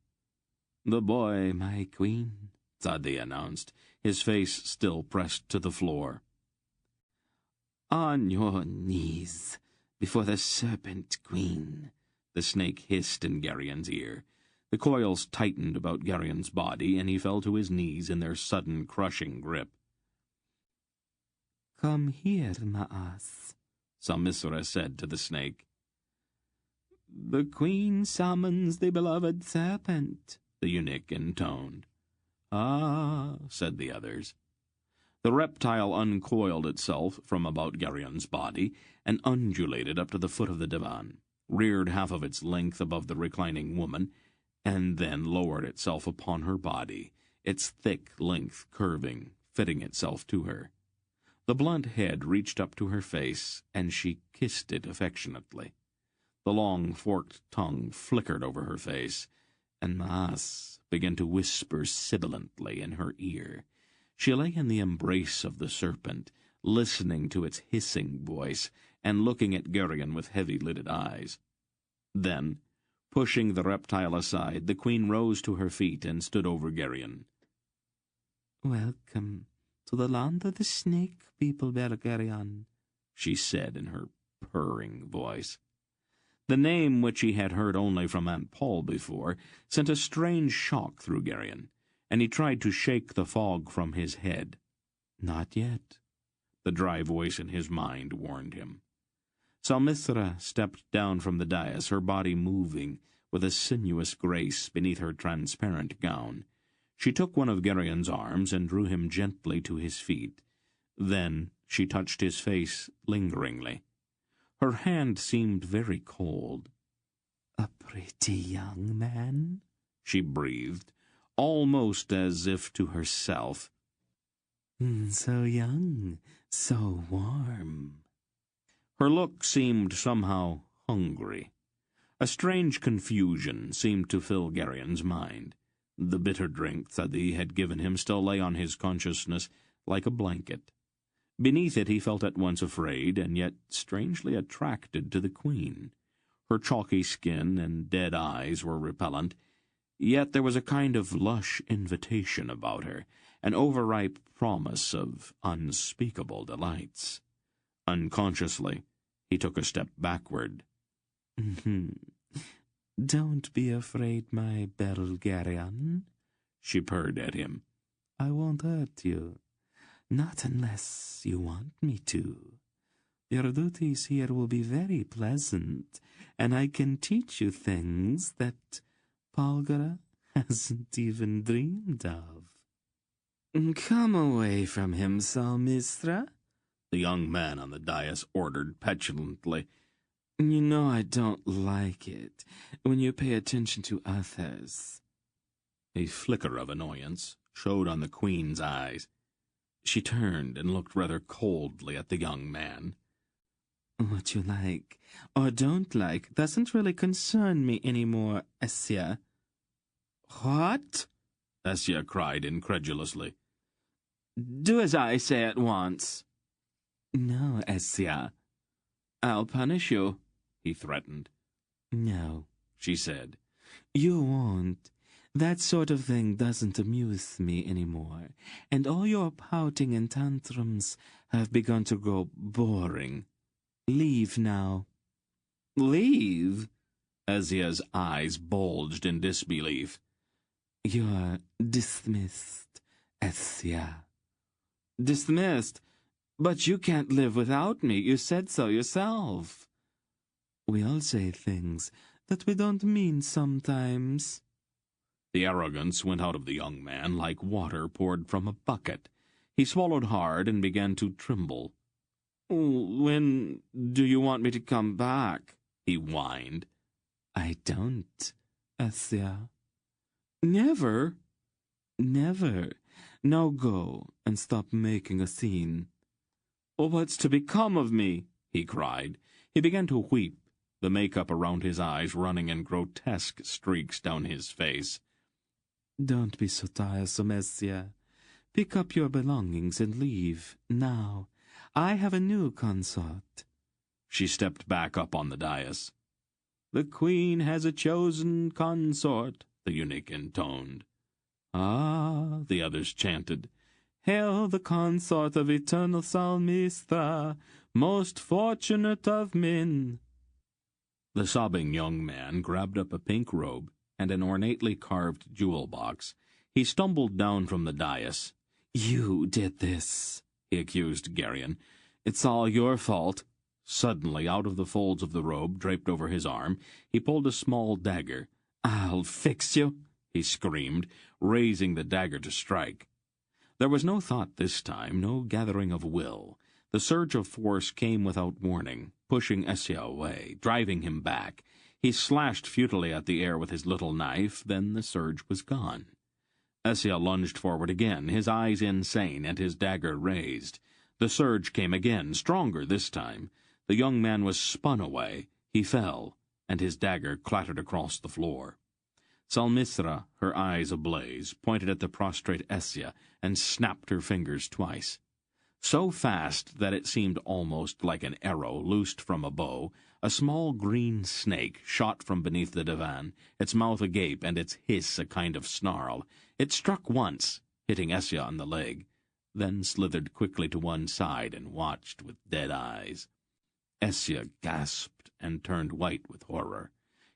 "The boy, my queen," Sadi announced, his face still pressed to the floor. "On your knees before the serpent queen," the snake hissed in Geryon's ear. The coils tightened about Geryon's body, and he fell to his knees in their sudden, crushing grip. "Come here, Ma'as," Salmisra said to the snake. "The queen summons the beloved serpent," the eunuch intoned. "Ah," said the others. The reptile uncoiled itself from about Geryon's body and undulated up to the foot of the divan, reared half of its length above the reclining woman, and then lowered itself upon her body, its thick length curving, fitting itself to her. The blunt head reached up to her face, and she kissed it affectionately. The long forked tongue flickered over her face, and Ma'as began to whisper sibilantly in her ear. She lay in the embrace of the serpent, listening to its hissing voice, and looking at Geryon with heavy-lidded eyes. Then, Pushing the reptile aside, the queen rose to her feet and stood over Geryon. "Welcome to the land of the snake people, Belgariad," she said in her purring voice. The name, which he had heard only from Aunt Paul before, sent a strange shock through Geryon, and he tried to shake the fog from his head. "Not yet," the dry voice in his mind warned him. Salmithra stepped down from the dais, her body moving with a sinuous grace beneath her transparent gown. She took one of Geryon's arms and drew him gently to his feet. Then she touched his face lingeringly. Her hand seemed very cold. "A pretty young man," she breathed, almost as if to herself. "So young, so warm." Her look seemed somehow hungry. A strange confusion seemed to fill Geryon's mind. The bitter drink Thadi had given him still lay on his consciousness like a blanket. Beneath it he felt at once afraid and yet strangely attracted to the queen. Her chalky skin and dead eyes were repellent, yet there was a kind of lush invitation about her, an overripe promise of unspeakable delights. Unconsciously, he took a step backward. "Don't be afraid, my Belgariad," she purred at him. "I won't hurt you. Not unless you want me to. Your duties here will be very pleasant, and I can teach you things that Polgara hasn't even dreamed of." "Come away from him, Salmithra," the young man on the dais ordered petulantly. "You know I don't like it when you pay attention to others." A flicker of annoyance showed on the queen's eyes. She turned and looked rather coldly at the young man. "What you like or don't like doesn't really concern me anymore, Essia." "What?" Essia cried incredulously. "Do as I say at once." "No, Essia." "I'll punish you," he threatened. "No," she said. "You won't. That sort of thing doesn't amuse me anymore, and all your pouting and tantrums have begun to grow boring. Leave now." "Leave?" Essia's eyes bulged in disbelief. "You're dismissed, Essia." "Dismissed? But you can't live without me. You said so yourself." "We all say things that we don't mean sometimes." The arrogance went out of the young man like water poured from a bucket. He swallowed hard and began to tremble. "When do you want me to come back?" he whined. "I don't, Essia." "Never?" "Never. Now go and stop making a scene." "What's to become of me?" he cried. He began to weep, the makeup around his eyes running in grotesque streaks down his face. "Don't be so tiresome, Essia. Pick up your belongings and leave, now. I have a new consort." She stepped back up on the dais. "The queen has a chosen consort," the eunuch intoned. "Ah," the others chanted. "Hail the consort of eternal Salmithra, most fortunate of men." The sobbing young man grabbed up a pink robe and an ornately carved jewel box. He stumbled down from the dais. "You did this," he accused Geryon. "It's all your fault." Suddenly, out of the folds of the robe draped over his arm, he pulled a small dagger. "I'll fix you," he screamed, raising the dagger to strike. There was no thought this time, no gathering of will. The surge of force came without warning, pushing Essia away, driving him back. He slashed futilely at the air with his little knife, then the surge was gone. Essia lunged forward again, his eyes insane and his dagger raised. The surge came again, stronger this time. The young man was spun away. He fell, and his dagger clattered across the floor. Salmithra, her eyes ablaze, pointed at the prostrate Essia and snapped her fingers twice. So fast that it seemed almost like an arrow loosed from a bow, A small green snake shot from beneath the divan, its mouth agape and its hiss a kind of snarl. It struck once, hitting Essia on the leg, then slithered quickly to one side and watched with dead eyes. Essia gasped and turned white with horror.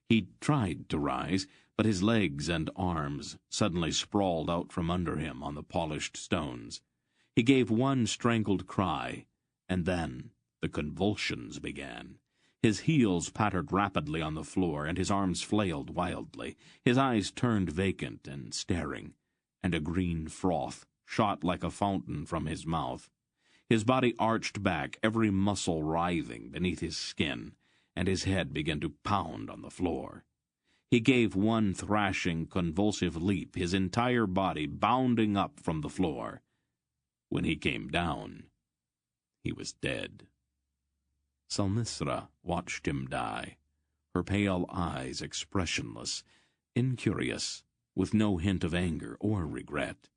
He tried to rise, but his legs and arms suddenly sprawled out from under him on the polished stones. He gave one strangled cry, and then the convulsions began. His heels pattered rapidly on the floor, and his arms flailed wildly. His eyes turned vacant and staring, and a green froth shot like a fountain from his mouth. His body arched back, every muscle writhing beneath his skin, and his head began to pound on the floor. He gave one thrashing, convulsive leap, his entire body bounding up from the floor. When he came down, he was dead. Salmisra watched him die, her pale eyes expressionless, incurious, with no hint of anger or regret.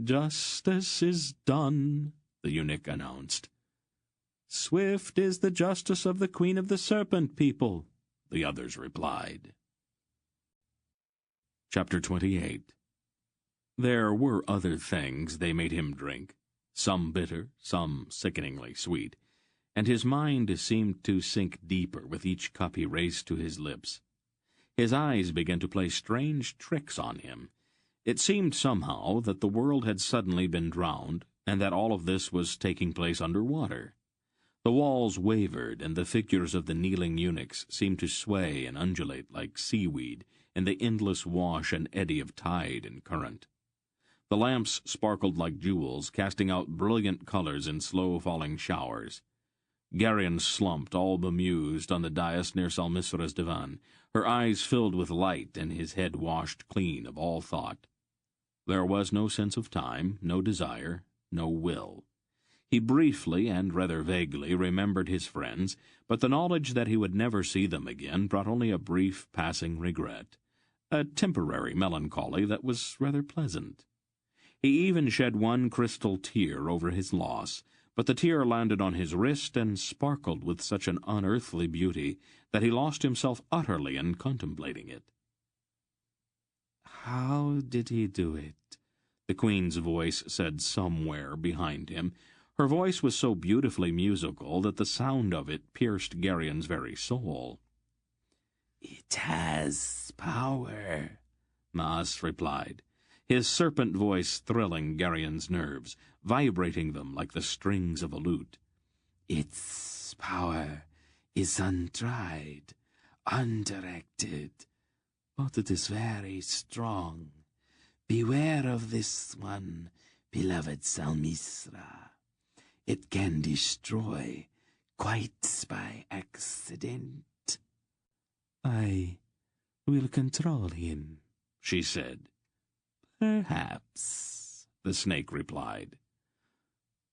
"Justice is done," the eunuch announced. "Swift is the justice of the Queen of the Serpent People," the others replied. Chapter 28. There were other things they made him drink, some bitter, some sickeningly sweet, and his mind seemed to sink deeper with each cup he raised to his lips. His eyes began to play strange tricks on him. It seemed somehow that the world had suddenly been drowned, and that all of this was taking place under water. The walls wavered, and the figures of the kneeling eunuchs seemed to sway and undulate like seaweed in the endless wash and eddy of tide and current. The lamps sparkled like jewels, casting out brilliant colors in slow-falling showers. Garion slumped, all bemused, on the dais near Salmisra's divan, her eyes filled with light and his head washed clean of all thought. There was no sense of time, no desire, no will. He briefly and rather vaguely remembered his friends, but the knowledge that he would never see them again brought only a brief passing regret, a temporary melancholy that was rather pleasant. He even shed one crystal tear over his loss, but the tear landed on his wrist and sparkled with such an unearthly beauty that he lost himself utterly in contemplating it. "How did he do it?" the Queen's voice said somewhere behind him. Her voice was so beautifully musical that the sound of it pierced Garion's very soul. "It has power," Maas replied, his serpent voice thrilling Garion's nerves, vibrating them like the strings of a lute. "Its power is untried, undirected, but it is very strong. Beware of this one, beloved Salmisra. It can destroy quite by accident." "I will control him," she said. "Perhaps," the snake replied.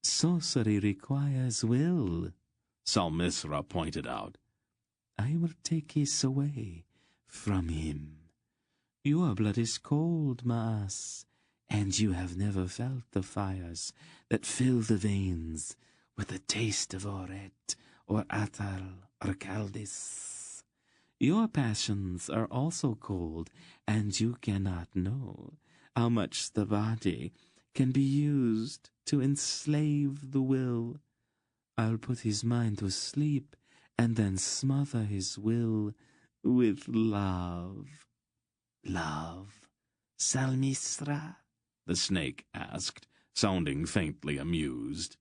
"Sorcery requires will," Salmisra pointed out. "I will take his away from him. Your blood is cold, Maas, and you have never felt the fires that fill the veins with the taste of Oret or Atal or Caldis. Your passions are also cold, and you cannot know how much the body can be used to enslave the will. I'll put his mind to sleep and then smother his will with love." "Love, Salmisra?" the snake asked, sounding faintly amused.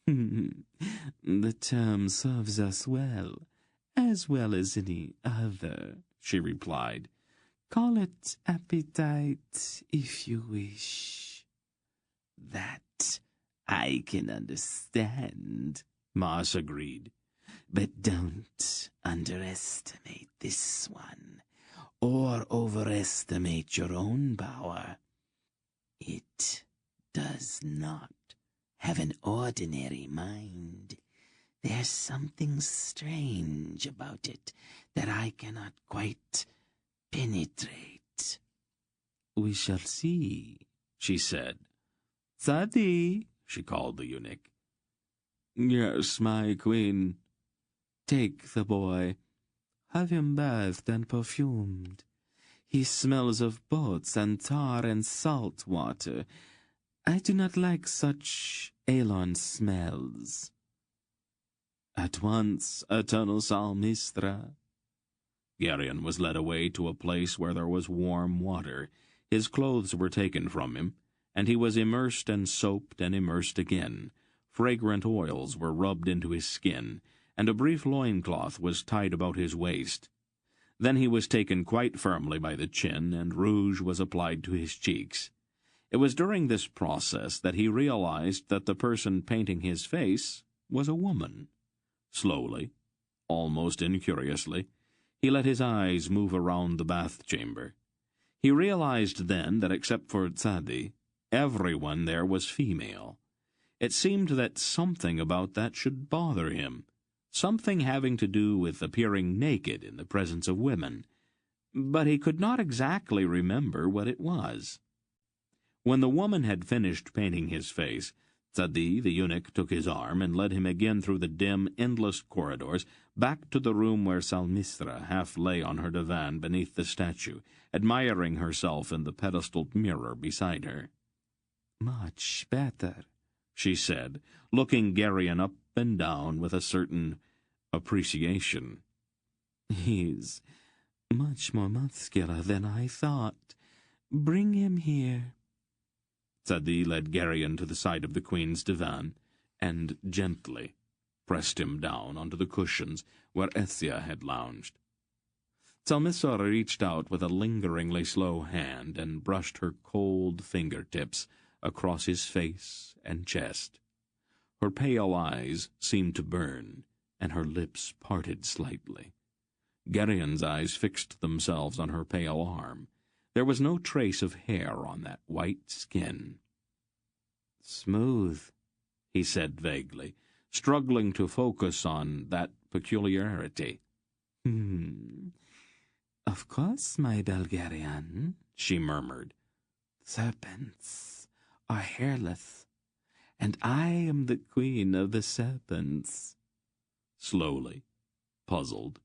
"The term serves us well as any other," she replied. "Call it appetite if you wish." "That I can understand," Maas agreed. "but don't underestimate this one, or overestimate your own power. It does not have an ordinary mind. There's something strange about it that I cannot quite penetrate." "We shall see," she said. "Sadi," she called the eunuch. "Yes, my queen." Take the boy. Have him bathed and perfumed. He smells of boats and tar and salt water. I do not like such alien smells. At once, eternal Salmistra. Geryon was led away to a place where there was warm water. His clothes were taken from him, and he was immersed and soaped and immersed again. Fragrant oils were rubbed into his skin, and a brief loincloth was tied about his waist. Then he was taken quite firmly by the chin, and rouge was applied to his cheeks. It was during this process that he realized that the person painting his face was a woman. Slowly, almost incuriously, he let his eyes move around the bath chamber. He realized then that except for Tzadi, everyone there was female. It seemed that something about that should bother him, something having to do with appearing naked in the presence of women, but he could not exactly remember what it was. When the woman had finished painting his face, Tzadi, the eunuch, took his arm and led him again through the dim, endless corridors, back to the room where Salmistra half lay on her divan beneath the statue, admiring herself in the pedestaled mirror beside her. Much better, she said, looking Geryon up and down with a certain appreciation. He's much more muscular than I thought. Bring him here. Tzadi led Geryon to the side of the queen's divan, and gently pressed him down onto the cushions where Ethia had lounged. Salmistra reached out with a lingeringly slow hand and brushed her cold fingertips across his face and chest. Her pale eyes seemed to burn, and her lips parted slightly. Geryon's eyes fixed themselves on her pale arm. There was no trace of hair on that white skin. Smooth, he said vaguely, struggling to focus on that peculiarity. Of course, my Belgariad, she murmured. Serpents are hairless, and I am the queen of the serpents. Slowly, puzzled,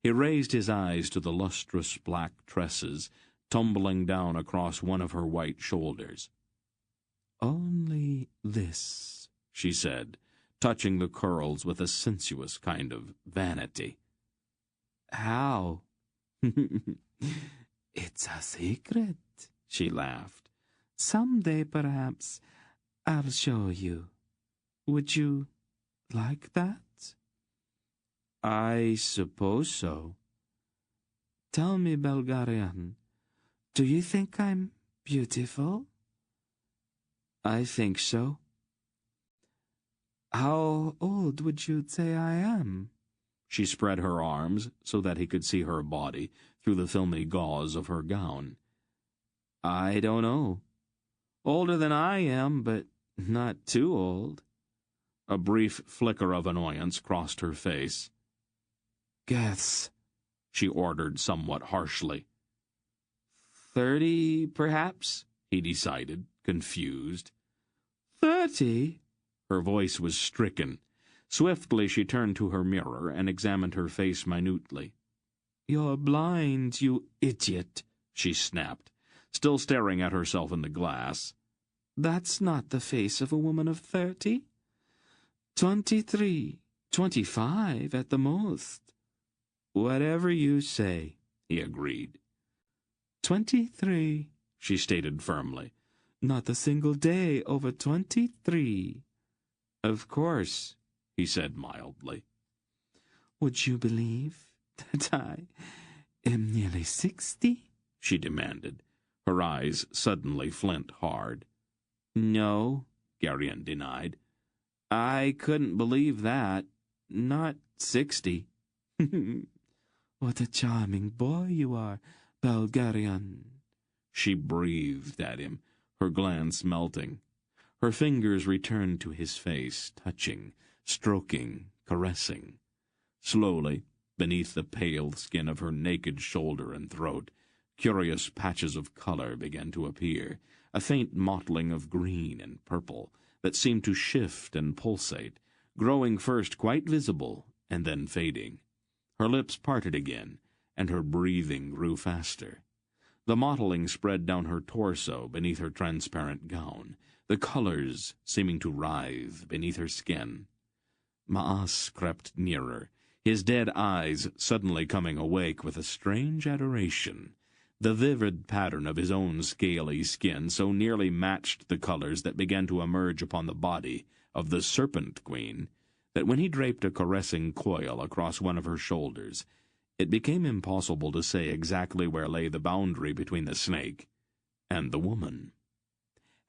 he raised his eyes to the lustrous black tresses tumbling down across one of her white shoulders. Only this, she said, touching the curls with a sensuous kind of vanity. How? It's a secret, she laughed. Someday, perhaps, I'll show you. Would you like that? I suppose so. Tell me, Belgariad, do you think I'm beautiful? I think so. How old would you say I am? She spread her arms so that he could see her body through the filmy gauze of her gown. I don't know. Older than I am, but not too old. A brief flicker of annoyance crossed her face. Guess, she ordered somewhat harshly. 30, perhaps, he decided, confused. 30? Her voice was stricken. Swiftly she turned to her mirror and examined her face minutely. You're blind, you idiot, she snapped, still staring at herself in the glass. That's not the face of a woman of 30. 23, 25 at the most. Whatever you say, he agreed. 23, she stated firmly. Not a single day over 23. Of course, he said mildly. Would you believe that I am nearly 60? She demanded, her eyes suddenly flint hard. No, Geryon denied. I couldn't believe that. Not 60. What a charming boy you are, Belgariad. She breathed at him, her glance melting. Her fingers returned to his face, touching, stroking, caressing. Slowly, beneath the pale skin of her naked shoulder and throat, curious patches of color began to appear, a faint mottling of green and purple that seemed to shift and pulsate, growing first quite visible and then fading. Her lips parted again, and her breathing grew faster. The mottling spread down her torso beneath her transparent gown, the colors seeming to writhe beneath her skin. Ma'as crept nearer, his dead eyes suddenly coming awake with a strange adoration. The vivid pattern of his own scaly skin so nearly matched the colors that began to emerge upon the body of the Serpent Queen that when he draped a caressing coil across one of her shoulders, it became impossible to say exactly where lay the boundary between the snake and the woman.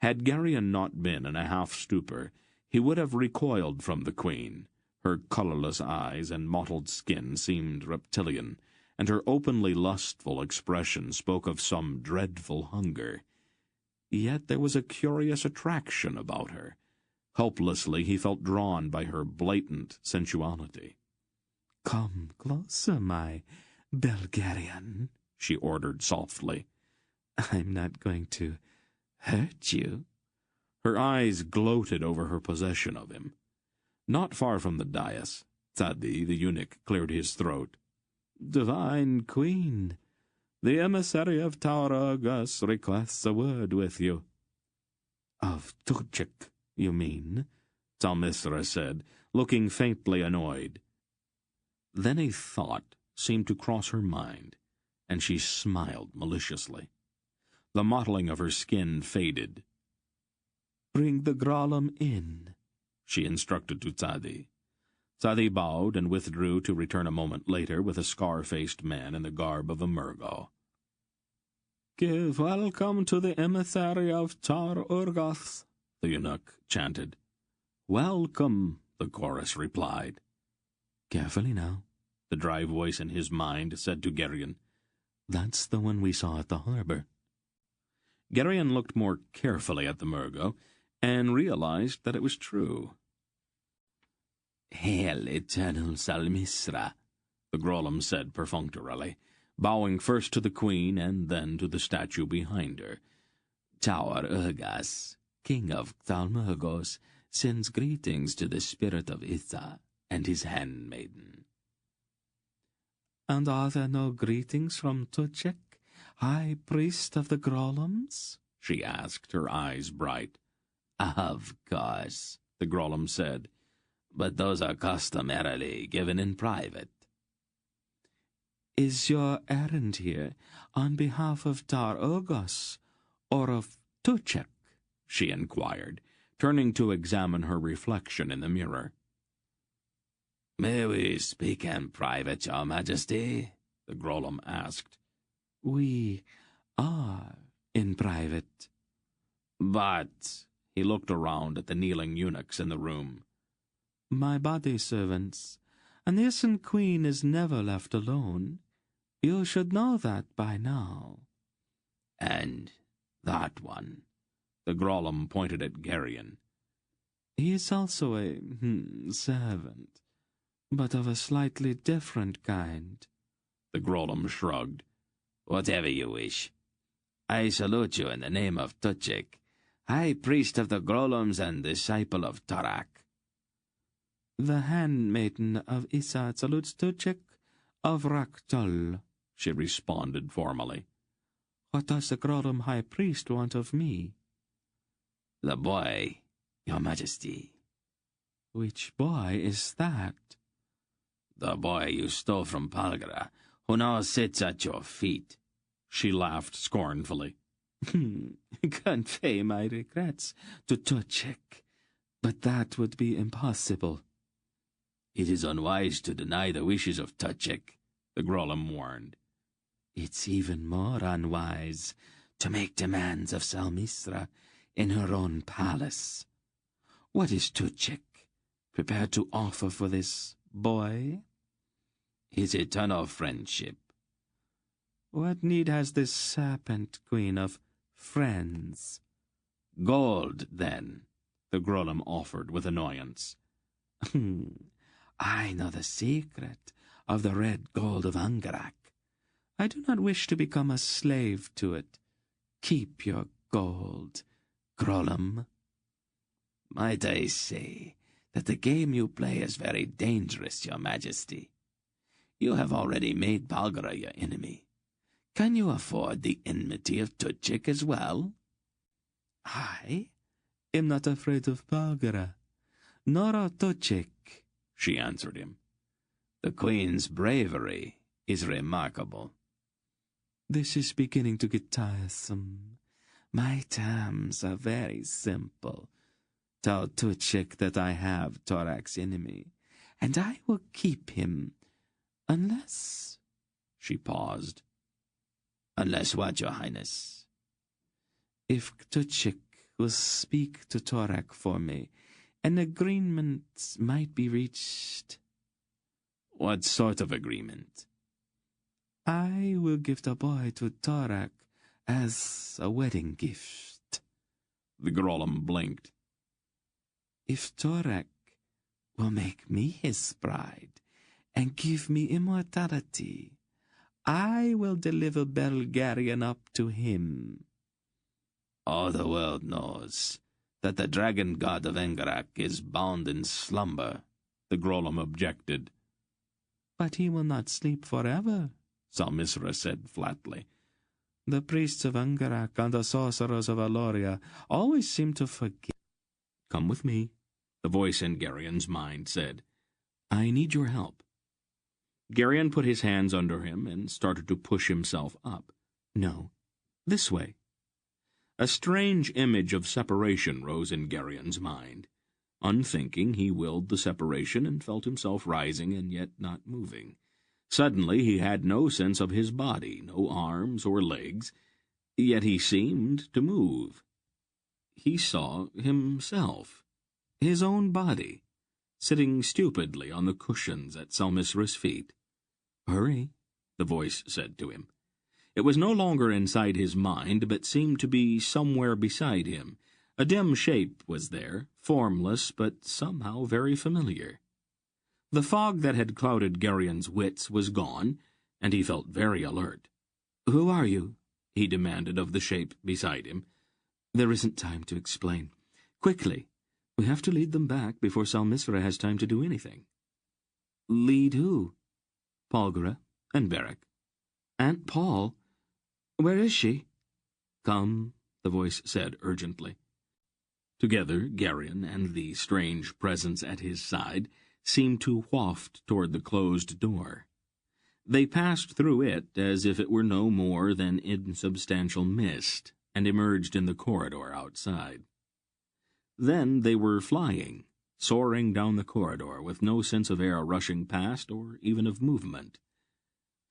Had Geryon not been in a half-stupor, he would have recoiled from the queen. Her colorless eyes and mottled skin seemed reptilian, and her openly lustful expression spoke of some dreadful hunger. Yet there was a curious attraction about her. Helplessly he felt drawn by her blatant sensuality. "Come closer, my Belgarian," she ordered softly. "I'm not going to hurt you." Her eyes gloated over her possession of him. Not far from the dais, Tzadi, the eunuch, cleared his throat. "Divine Queen, the emissary of Tauragas requests a word with you." "Of Tuchik, you mean?" Talmisra said, looking faintly annoyed. Then a thought seemed to cross her mind, and she smiled maliciously. The mottling of her skin faded. "Bring the Grolem in," she instructed to Tzadi. Tzadi bowed and withdrew to return a moment later with a scar-faced man in the garb of a Murgo. "Give welcome to the emissary of Tar Urgas," the eunuch chanted. "Welcome," the chorus replied. "Carefully now," the dry voice in his mind said to Geryon. "That's the one we saw at the harbor." Geryon looked more carefully at the Murgo and realized that it was true. "Hail, eternal Salmisra," the Grolem said perfunctorily, bowing first to the queen and then to the statue behind her. "Taur Urgas, king of Thalmurgos, sends greetings to the spirit of Itha and his handmaiden." "And are there no greetings from Tuchek, high priest of the Grolems?" she asked, her eyes bright. "Of course," the Grolem said, "but those are customarily given in private." "Is your errand here on behalf of Tar Urgas or of Tuchek?" she inquired, turning to examine her reflection in the mirror. "May we speak in private, Your Majesty?" the Grolem asked. "We are in private." "But—" he looked around at the kneeling eunuchs in the room. "My body servants, and the Isen Queen is never left alone. You should know that by now." "And that one?" The Grolem pointed at Geryon. "He is also a servant, but of a slightly different kind." The Grolem shrugged. "Whatever you wish. I salute you in the name of Tuchek, high priest of the Grolems and disciple of Tarak." "The handmaiden of Issa salutes Tuchek of Raktol," she responded formally. "What does the Grolem high priest want of me?" "The boy, Your Majesty." "Which boy is that?" "The boy you stole from Palgra, who now sits at your feet." She laughed scornfully. "Convey my regrets to Tuchek, but that would be impossible." "It is unwise to deny the wishes of Tuchek," the Grolem warned. "It's even more unwise to make demands of Salmisra in her own palace. What is Tuchek prepared to offer for this boy?" "His eternal friendship." "What need has this serpent queen of friends?" "Gold, then," the Grolem offered with annoyance. "I know the secret of the red gold of Angarak. I do not wish to become a slave to it. Keep your gold, Grolem." "Might I say that the game you play is very dangerous, your majesty. You have already made Belgariad your enemy. Can you afford the enmity of Tuchik as well? I am not afraid of Belgariad, nor of Tuchik, she answered him. The queen's bravery is remarkable. This is beginning to get tiresome. My terms are very simple. Tell Tuchik that I have Torak's enemy, and I will keep him, unless... She paused. Unless what, your highness? If Tuchik will speak to Torak for me, an agreement might be reached. What sort of agreement? I will give the boy to Torak as a wedding gift. The Grolem blinked. If Torak will make me his bride and give me immortality, I will deliver Belgariad up to him. All the world knows that the dragon god of Engarak is bound in slumber, the Grolem objected. But he will not sleep forever, Salmisra said flatly. The priests of Engarak and the sorcerers of Aloria always seem to forget. Come with me, the voice in Gerion's mind said. I need your help. Gerion put his hands under him and started to push himself up. No, this way. A strange image of separation rose in Gerion's mind. Unthinking, he willed the separation and felt himself rising and yet not moving. Suddenly he had no sense of his body, no arms or legs, yet he seemed to move. He saw himself, his own body, sitting stupidly on the cushions at Salmisra's feet. Hurry, the voice said to him. It was no longer inside his mind, but seemed to be somewhere beside him. A dim shape was there, formless, but somehow very familiar. The fog that had clouded Gerion's wits was gone, and he felt very alert. "Who are you?" he demanded of the shape beside him. "There isn't time to explain. Quickly, we have to lead them back before Salmisra has time to do anything." "Lead who?" "Polgara and Beric." "Aunt Paul? Where is she?" "Come," the voice said urgently. Together, Gerion and the strange presence at his side seemed to waft toward the closed door. They passed through it as if it were no more than insubstantial mist, and emerged in the corridor outside. Then they were flying, soaring down the corridor with no sense of air rushing past or even of movement.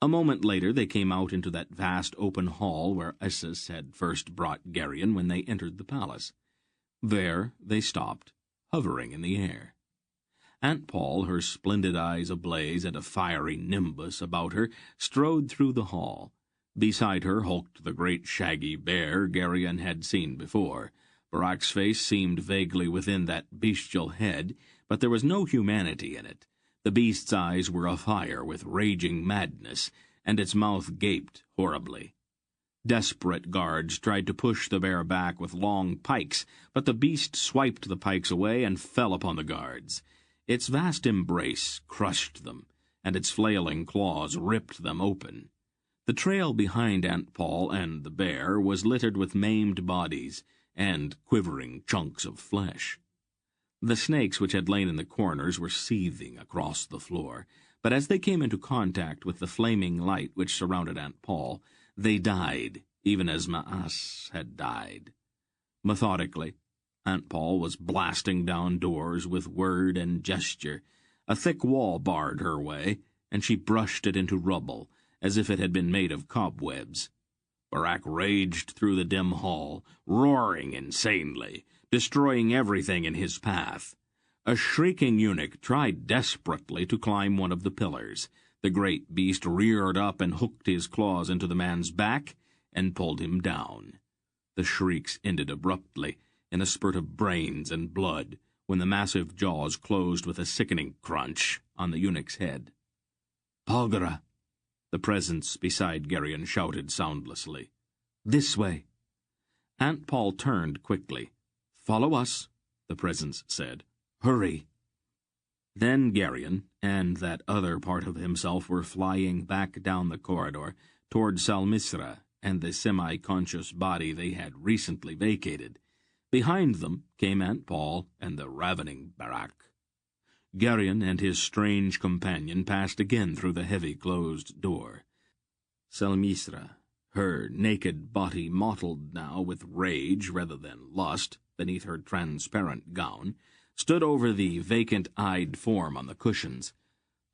A moment later they came out into that vast open hall where Essus had first brought Gerion when they entered the palace. There they stopped, hovering in the air. Aunt Paul, her splendid eyes ablaze and a fiery nimbus about her, strode through the hall. Beside her hulked the great shaggy bear Gerion had seen before. Barac's face seemed vaguely within that bestial head, but there was no humanity in it. The beast's eyes were afire with raging madness, and its mouth gaped horribly. Desperate guards tried to push the bear back with long pikes, but the beast swiped the pikes away and fell upon the guards. Its vast embrace crushed them, and its flailing claws ripped them open. The trail behind Aunt Paul and the bear was littered with maimed bodies and quivering chunks of flesh. The snakes which had lain in the corners were seething across the floor, but as they came into contact with the flaming light which surrounded Aunt Paul, they died, even as Maas had died. Methodically, Aunt Paul was blasting down doors with word and gesture. A thick wall barred her way, and she brushed it into rubble, as if it had been made of cobwebs. Barac raged through the dim hall, roaring insanely, destroying everything in his path. A shrieking eunuch tried desperately to climb one of the pillars. The great beast reared up and hooked his claws into the man's back and pulled him down. The shrieks ended abruptly, in a spurt of brains and blood, when the massive jaws closed with a sickening crunch on the eunuch's head. "Polgara!" the presence beside Gerion shouted soundlessly. "This way!" Aunt Paul turned quickly. "Follow us," the presence said. "Hurry!" Then Geryon and that other part of himself were flying back down the corridor toward Salmisra and the semi-conscious body they had recently vacated. Behind them came Aunt Paul and the ravening Barak. Geryon and his strange companion passed again through the heavy closed door. Salmisra, her naked body mottled now with rage rather than lust beneath her transparent gown, stood over the vacant-eyed form on the cushions.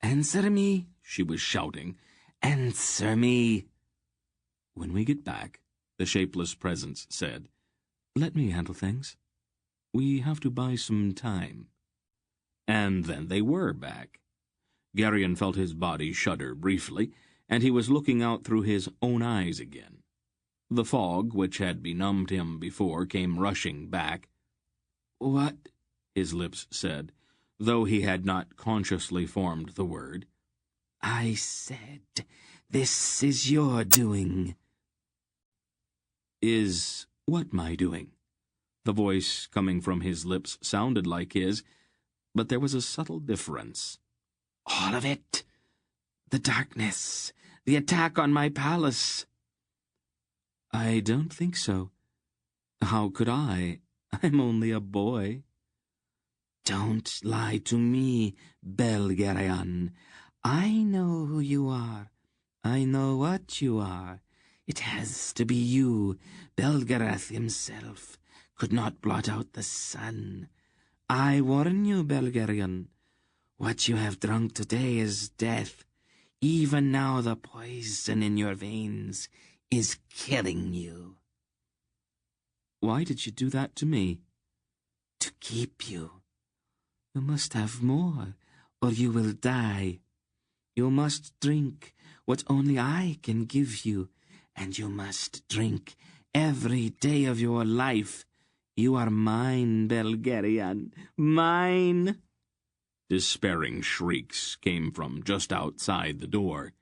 "Answer me," she was shouting. "Answer me." "When we get back," the shapeless presence said, "let me handle things. We have to buy some time." And then they were back. Geryon felt his body shudder briefly, and he was looking out through his own eyes again. The fog, which had benumbed him before, came rushing back. "What?" his lips said, though he had not consciously formed the word. "I said, this is your doing." "Is what my doing?" The voice coming from his lips sounded like his, but there was a subtle difference. "All of it. The darkness, the attack on my palace." "I don't think so. How could I? I'm only a boy." "Don't lie to me, Belgariad. I know who you are. I know what you are. It has to be you. Belgariad himself could not blot out the sun. I warn you, Belgariad. What you have drunk today is death. Even now the poison in your veins is killing you." "Why did you do that to me?" "To keep you. You must have more, or you will die. You must drink what only I can give you, and you must drink every day of your life. You are mine, Belgariad, mine." Despairing shrieks came from just outside the door.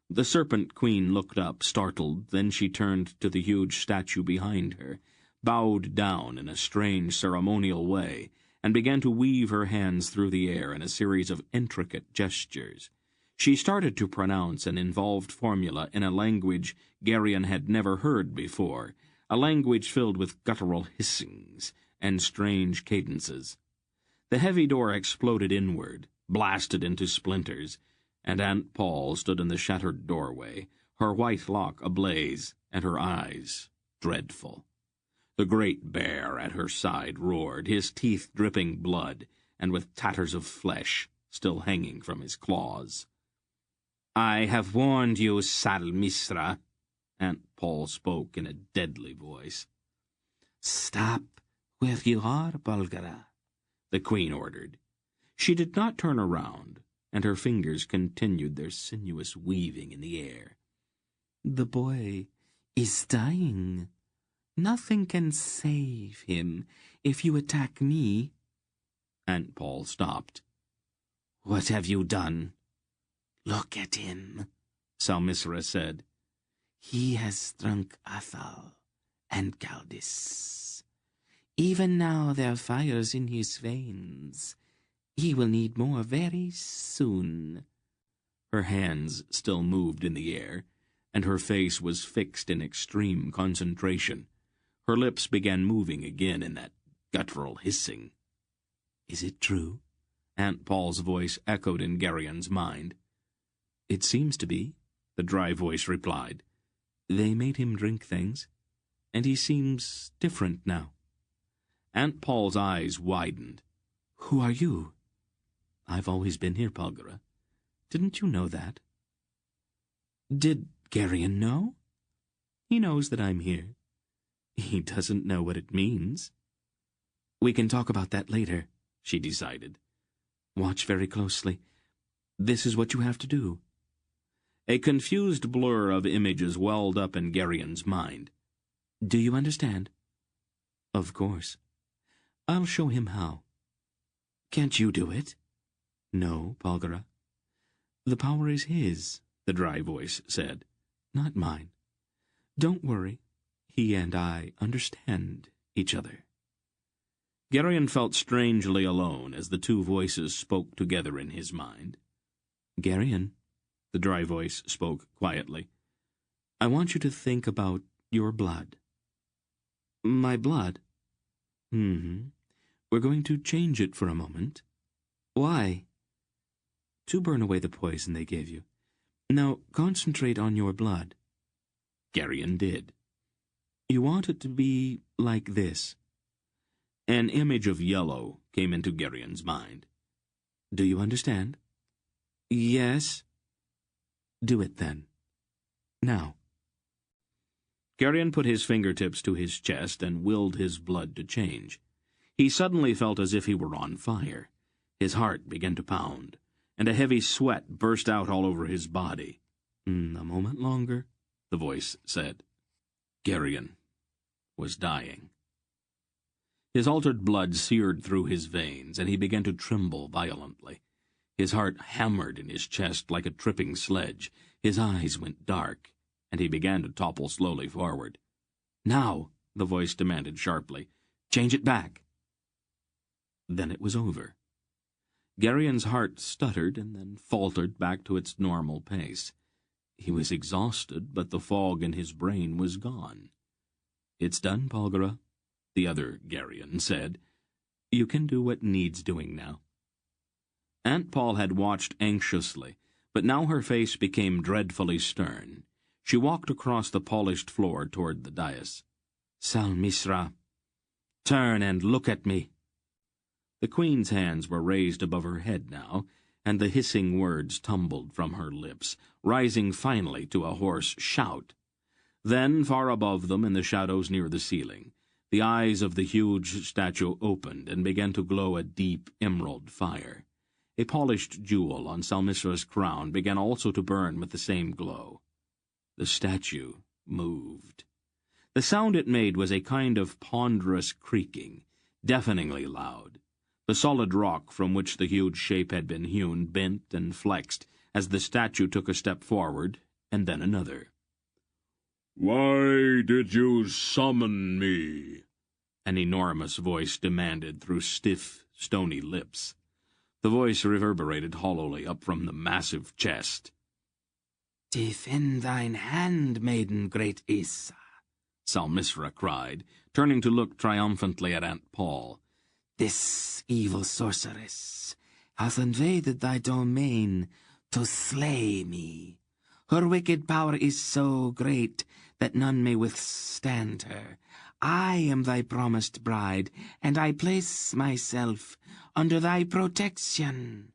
The Serpent Queen looked up, startled, then she turned to the huge statue behind her, bowed down in a strange ceremonial way, and began to weave her hands through the air in a series of intricate gestures. She started to pronounce an involved formula in a language Geryon had never heard before, a language filled with guttural hissings and strange cadences. The heavy door exploded inward, blasted into splinters, and Aunt Paul stood in the shattered doorway, her white lock ablaze, and her eyes dreadful. The great bear at her side roared, his teeth dripping blood, and with tatters of flesh still hanging from his claws. "I have warned you, Salmisra," Aunt Paul spoke in a deadly voice. "Stop where you are, Belgariad," the Queen ordered. She did not turn around, and her fingers continued their sinuous weaving in the air. "The boy is dying. Nothing can save him if you attack me." Aunt Paul stopped. "What have you done?" "Look at him," Salmisra said. "He has drunk Athal and Galdis. Even now there are fires in his veins. He will need more very soon." Her hands still moved in the air, and her face was fixed in extreme concentration. Her lips began moving again in that guttural hissing. "Is it true?" Aunt Paul's voice echoed in Geryon's mind. "It seems to be," the dry voice replied. "They made him drink things, and he seems different now." Aunt Paul's eyes widened. "Who are you?" "I've always been here, Belgariad. Didn't you know that?" "Did Geryon know?" "He knows that I'm here. He doesn't know what it means." "We can talk about that later," she decided. "Watch very closely. This is what you have to do." A confused blur of images welled up in Geryon's mind. "Do you understand?" "Of course. I'll show him how." "Can't you do it?" "No, Belgariad. The power is his," the dry voice said, "not mine. Don't worry. He and I understand each other." Geryon felt strangely alone as the two voices spoke together in his mind. "Geryon," the dry voice spoke quietly, "I want you to think about your blood." "My blood?" We're going to change it for a moment." "Why?" "To burn away the poison they gave you. Now concentrate on your blood." Geryon did. "You want it to be like this." An image of yellow came into Geryon's mind. "Do you understand?" "Yes." "Do it then. Now." Geryon put his fingertips to his chest and willed his blood to change. He suddenly felt as if he were on fire. His heart began to pound, and a heavy sweat burst out all over his body. "A moment longer," the voice said. Geryon was dying. His altered blood seared through his veins, and he began to tremble violently. His heart hammered in his chest like a tripping sledge. His eyes went dark, and he began to topple slowly forward. "Now," the voice demanded sharply, "change it back." Then it was over. Geryon's heart stuttered and then faltered back to its normal pace. He was exhausted, but the fog in his brain was gone. "It's done, Polgara," the other Geryon said. "You can do what needs doing now." Aunt Paul had watched anxiously, but now her face became dreadfully stern. She walked across the polished floor toward the dais. "Salmisra, turn and look at me." The Queen's hands were raised above her head now, and the hissing words tumbled from her lips, rising finally to a hoarse shout. Then, far above them, in the shadows near the ceiling, the eyes of the huge statue opened and began to glow a deep emerald fire. A polished jewel on Salmisra's crown began also to burn with the same glow. The statue moved. The sound it made was a kind of ponderous creaking, deafeningly loud. The solid rock from which the huge shape had been hewn bent and flexed as the statue took a step forward, and then another. "Why did you summon me?" An enormous voice demanded through stiff, stony lips. The voice reverberated hollowly up from the massive chest. "Defend thine hand, maiden great Issa," Salmisra cried, turning to look triumphantly at Aunt Paul. "This evil sorceress hath invaded thy domain to slay me. Her wicked power is so great that none may withstand her. I am thy promised bride, and I place myself under thy protection."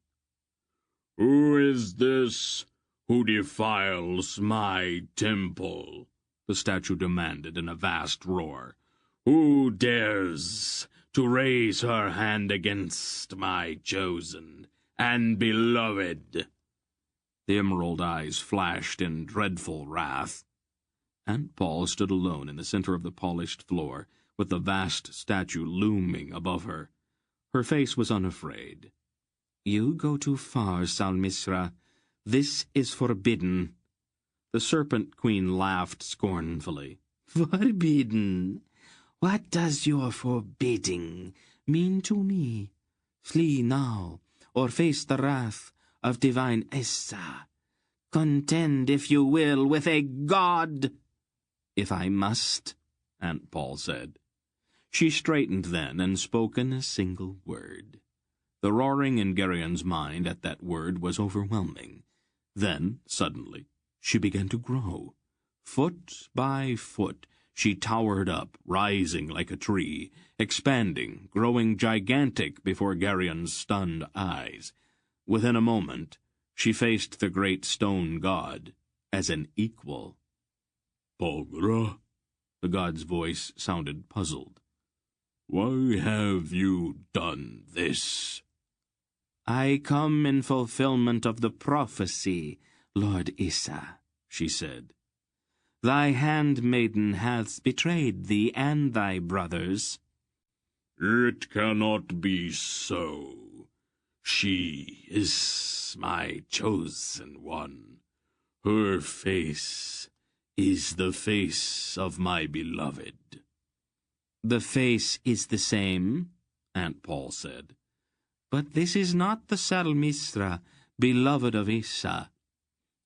"Who is this who defiles my temple?" the statue demanded in a vast roar. "Who dares to raise her hand against my chosen and beloved?" The emerald eyes flashed in dreadful wrath. Aunt Paul stood alone in the center of the polished floor, with the vast statue looming above her. Her face was unafraid. "You go too far, Salmisra. This is forbidden." The Serpent Queen laughed scornfully. "Forbidden? What does your forbidding mean to me? Flee now, or face the wrath of divine Issa. Contend, if you will, with a god." "If I must," Aunt Paul said. She straightened then and spoke in a single word. The roaring in Geryon's mind at that word was overwhelming. Then, suddenly, she began to grow. Foot by foot, she towered up, rising like a tree, expanding, growing gigantic before Geryon's stunned eyes. Within a moment, she faced the great stone god as an equal. "Polgara," the god's voice sounded puzzled. "Why have you done this?" "I come in fulfillment of the prophecy, Lord Issa," she said. "Thy handmaiden hath betrayed thee and thy brothers." "It cannot be so. She is my chosen one. Her face is the face of my beloved." "The face is the same," Aunt Paul said. But this is not the Salmisra, beloved of Isa.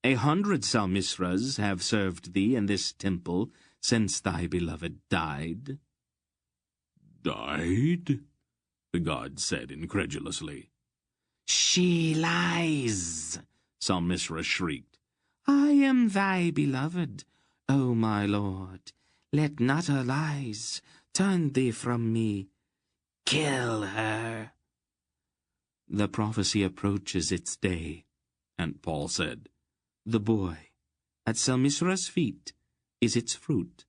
100 Salmisras have served thee in this temple since thy beloved died. Died? The god said incredulously. She lies, Salmisra shrieked. I am thy beloved, O my lord. Let not her lies turn thee from me. Kill her. The prophecy approaches its day, Aunt Paul said. The boy, at Salmisra's feet, is its fruit.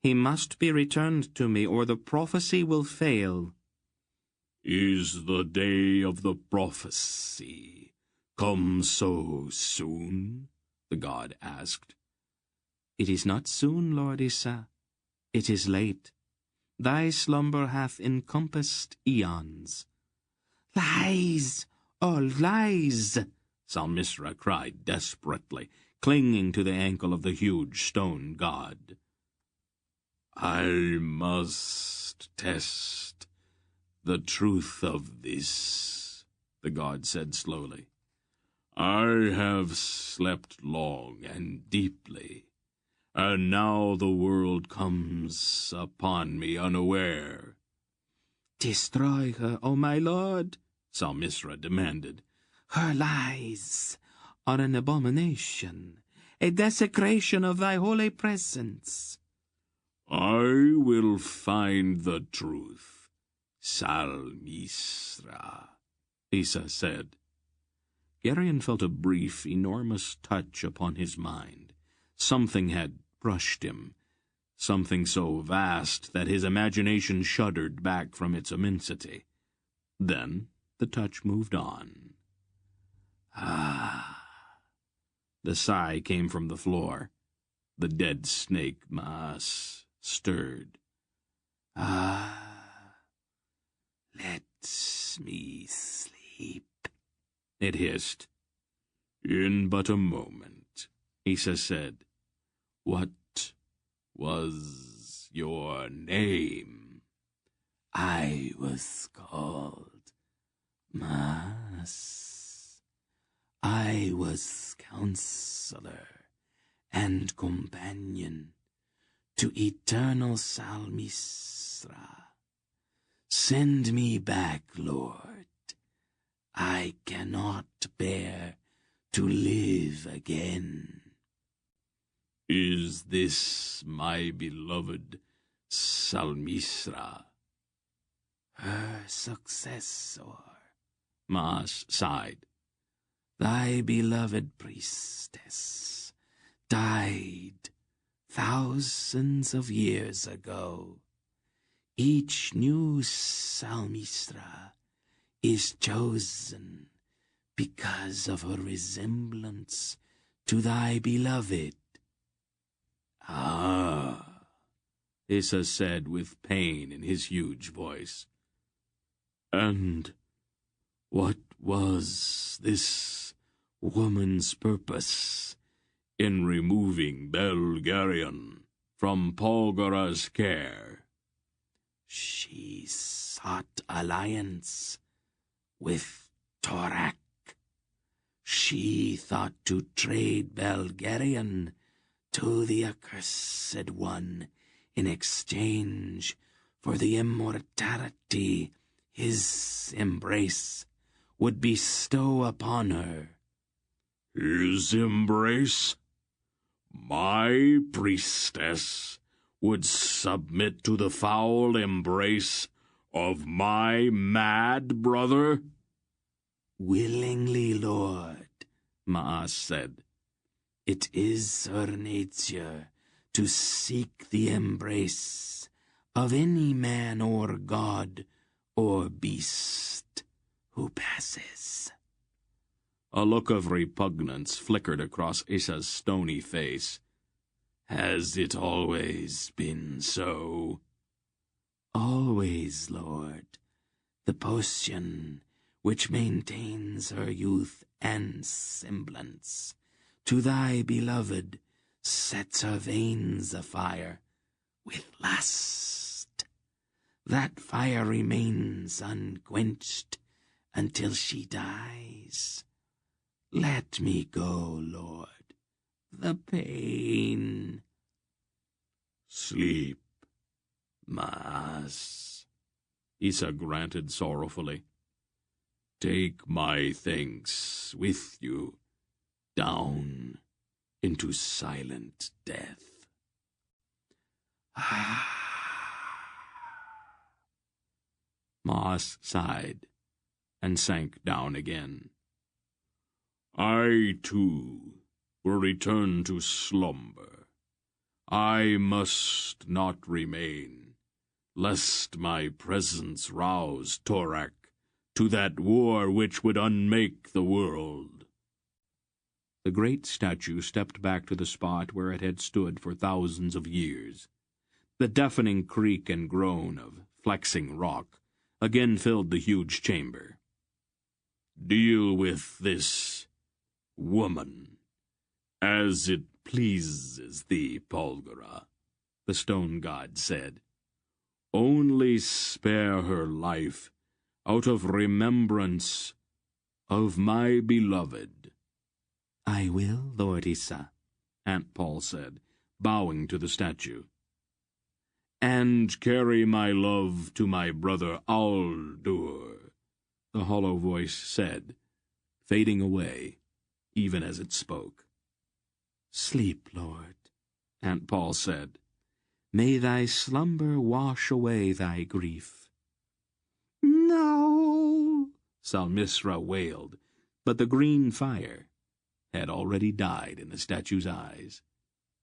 He must be returned to me, or the prophecy will fail. Is the day of the prophecy come so soon? The god asked. It is not soon, Lord Isa. It is late. Thy slumber hath encompassed eons. Lies! All lies! Salmisra cried desperately, clinging to the ankle of the huge stone god. I must test the truth of this, the god said slowly. I have slept long and deeply, and now the world comes upon me unaware. Destroy her, O my lord, Salmisra demanded. Her lies are an abomination, a desecration of thy holy presence. I will find the truth, Salmisra, Isa said. Geryon felt a brief, enormous touch upon his mind. Something had brushed him, something so vast that his imagination shuddered back from its immensity. Then the touch moved on. Ah! The sigh came from the floor. The dead snake Maas stirred. Ah! Let me sleep, it hissed. In but a moment, Isa said. What was your name? I was called Maas. I was counselor and companion to eternal Salmisra. Send me back, Lord. I cannot bear to live again. Is this my beloved Salmisra? Her successor, Maas sighed. Thy beloved priestess died thousands of years ago. Each new Salmisra is chosen because of her resemblance to thy beloved. Ah, Isa said with pain in his huge voice. And what was this woman's purpose in removing Belgariad from Polgara's care? She sought alliance with Torak. She thought to trade Belgariad to the Accursed One in exchange for the immortality his embrace would bestow upon her. His embrace? My priestess would submit to the foul embrace of my mad brother? Willingly, Lord, Maas said. It is her nature to seek the embrace of any man or god or beast who passes. A look of repugnance flickered across Isa's stony face. Has it always been so? Always, Lord. The potion which maintains her youth and semblance to thy beloved sets her veins afire with lust. That fire remains unquenched until she dies. Let me go, Lord. The pain. Sleep, Mas. Issa granted sorrowfully. Take my thanks with you down into silent death. Mas sighed and sank down again. I, too, will return to slumber. I must not remain, lest my presence rouse Torak to that war which would unmake the world. The great statue stepped back to the spot where it had stood for thousands of years. The deafening creak and groan of flexing rock again filled the huge chamber. Deal with this woman as it pleases thee, Polgara, the stone god said. Only spare her life out of remembrance of my beloved. I will, Lord Issa, Aunt Paul said, bowing to the statue. And carry my love to my brother Aldur, the hollow voice said, fading away, even as it spoke. Sleep, Lord, Aunt Paul said. May thy slumber wash away thy grief. No, Salmisra wailed, but the green fire had already died in the statue's eyes,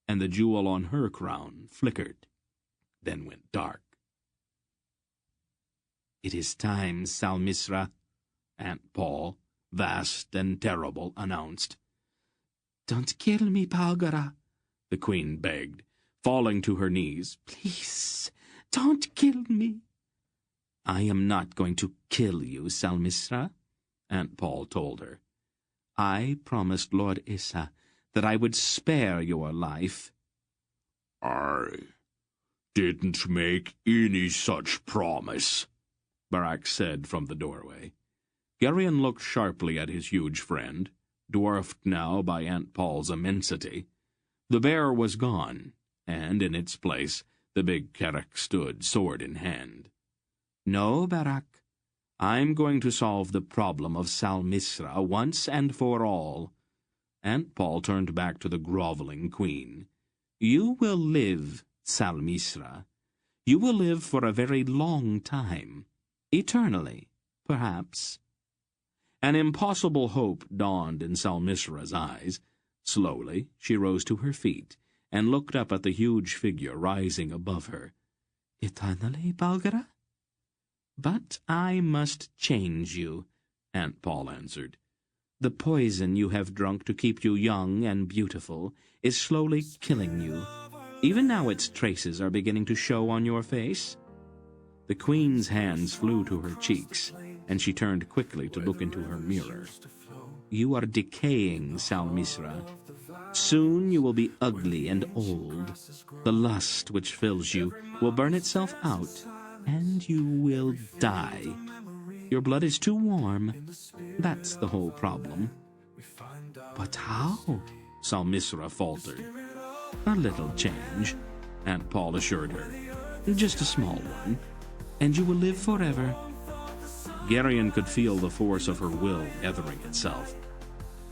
and the jewel on her crown flickered, then went dark. It is time, Salmisra, Aunt Paul, vast and terrible, announced. Don't kill me, Polgara, the queen begged, falling to her knees. Please, don't kill me. I am not going to kill you, Salmisra, Aunt Paul told her. I promised Lord Issa that I would spare your life. I didn't make any such promise, Barak said from the doorway. Geryon looked sharply at his huge friend, dwarfed now by Aunt Paul's immensity. The bear was gone, and in its place the big Kerek stood, sword in hand. No, Barak, I'm going to solve the problem of Salmisra once and for all. Aunt Paul turned back to the groveling queen. You will live, Salmisra. You will live for a very long time. Eternally, perhaps. An impossible hope dawned in Salmisra's eyes. Slowly she rose to her feet and looked up at the huge figure rising above her. Eternally, Belgariad? But I must change you, Aunt Paul answered. The poison you have drunk to keep you young and beautiful is slowly killing you. Even now its traces are beginning to show on your face. The queen's hands flew to her cheeks, and she turned quickly to look into her mirror. You are decaying, Salmisra. Soon you will be ugly and old. The lust which fills you will burn itself out, and you will die. Your blood is too warm. That's the whole problem. But how? Salmisra faltered. A little change, Aunt Paul assured her. Just a small one, and you will live forever. Geryon could feel the force of her will gathering itself.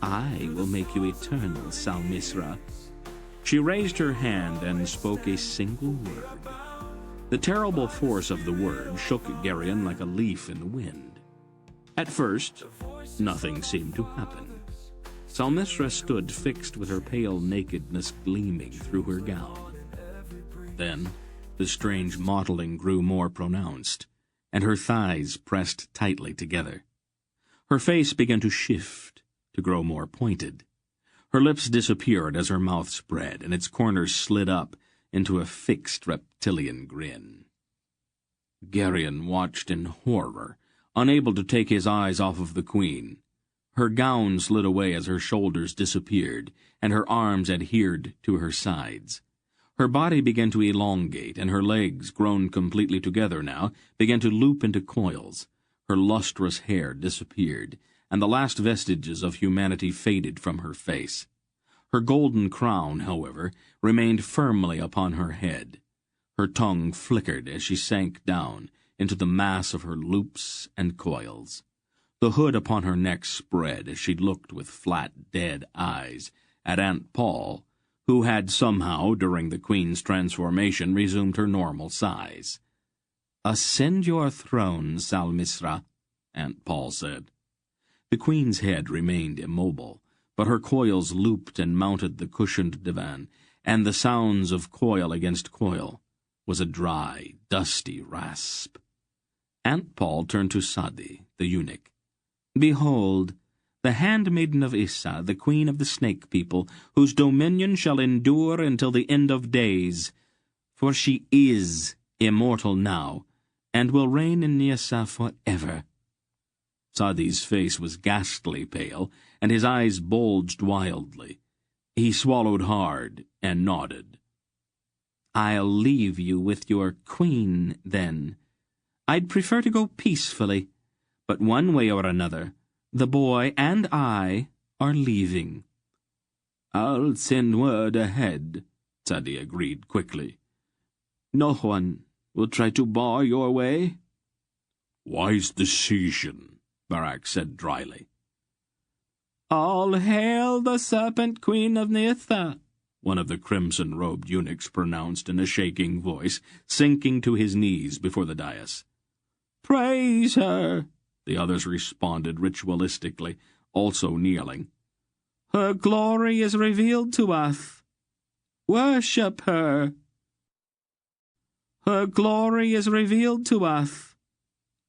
I will make you eternal, Salmisra. She raised her hand and spoke a single word. The terrible force of the word shook Geryon like a leaf in the wind. At first, nothing seemed to happen. Salmisra stood fixed with her pale nakedness gleaming through her gown. Then the strange mottling grew more pronounced, and her thighs pressed tightly together. Her face began to shift, to grow more pointed. Her lips disappeared as her mouth spread, and its corners slid up into a fixed reptilian grin. Geryon watched in horror, unable to take his eyes off of the queen. Her gown slid away as her shoulders disappeared, and her arms adhered to her sides. Her body began to elongate, and her legs, grown completely together now, began to loop into coils. Her lustrous hair disappeared, and the last vestiges of humanity faded from her face. Her golden crown, however, remained firmly upon her head. Her tongue flickered as she sank down into the mass of her loops and coils. The hood upon her neck spread as she looked with flat, dead eyes at Aunt Paul, who had somehow, during the Queen's transformation, resumed her normal size. "Ascend your throne, Salmisra," Aunt Paul said. The Queen's head remained immobile, but her coils looped and mounted the cushioned divan, and the sounds of coil against coil was a dry, dusty rasp. Aunt Paul turned to Sadi, the eunuch. "Behold, the handmaiden of Issa, the queen of the snake people, whose dominion shall endure until the end of days, for she is immortal now, and will reign in Nyassa forever." Sadi's face was ghastly pale, and his eyes bulged wildly. He swallowed hard and nodded. "I'll leave you with your queen, then. I'd prefer to go peacefully, but one way or another, the boy and I are leaving." "I'll send word ahead," Sadi agreed quickly. "No one will try to bar your way?" "Wise decision," Barak said dryly. "All hail the serpent queen of Nyassa," one of the crimson-robed eunuchs pronounced in a shaking voice, sinking to his knees before the dais. "Praise her," the others responded ritualistically, also kneeling. "Her glory is revealed to us. Worship her. Her glory is revealed to us.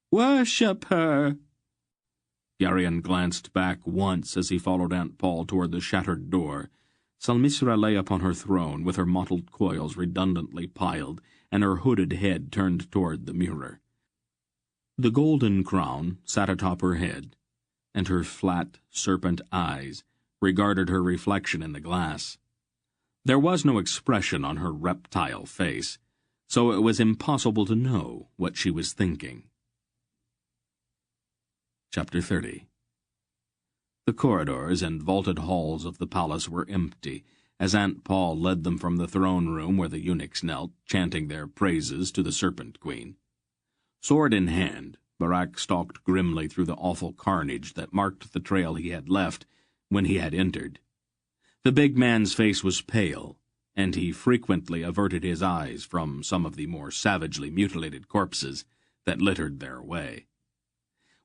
Worship her." Garion glanced back once as he followed Aunt Paul toward the shattered door. Salmisra lay upon her throne, with her mottled coils redundantly piled, and her hooded head turned toward the mirror. The golden crown sat atop her head, and her flat, serpent eyes regarded her reflection in the glass. There was no expression on her reptile face, so it was impossible to know what she was thinking. Chapter 30. The corridors and vaulted halls of the palace were empty, as Aunt Paul led them from the throne room where the eunuchs knelt, chanting their praises to the Serpent Queen. Sword in hand, Barak stalked grimly through the awful carnage that marked the trail he had left when he had entered. The big man's face was pale, and he frequently averted his eyes from some of the more savagely mutilated corpses that littered their way.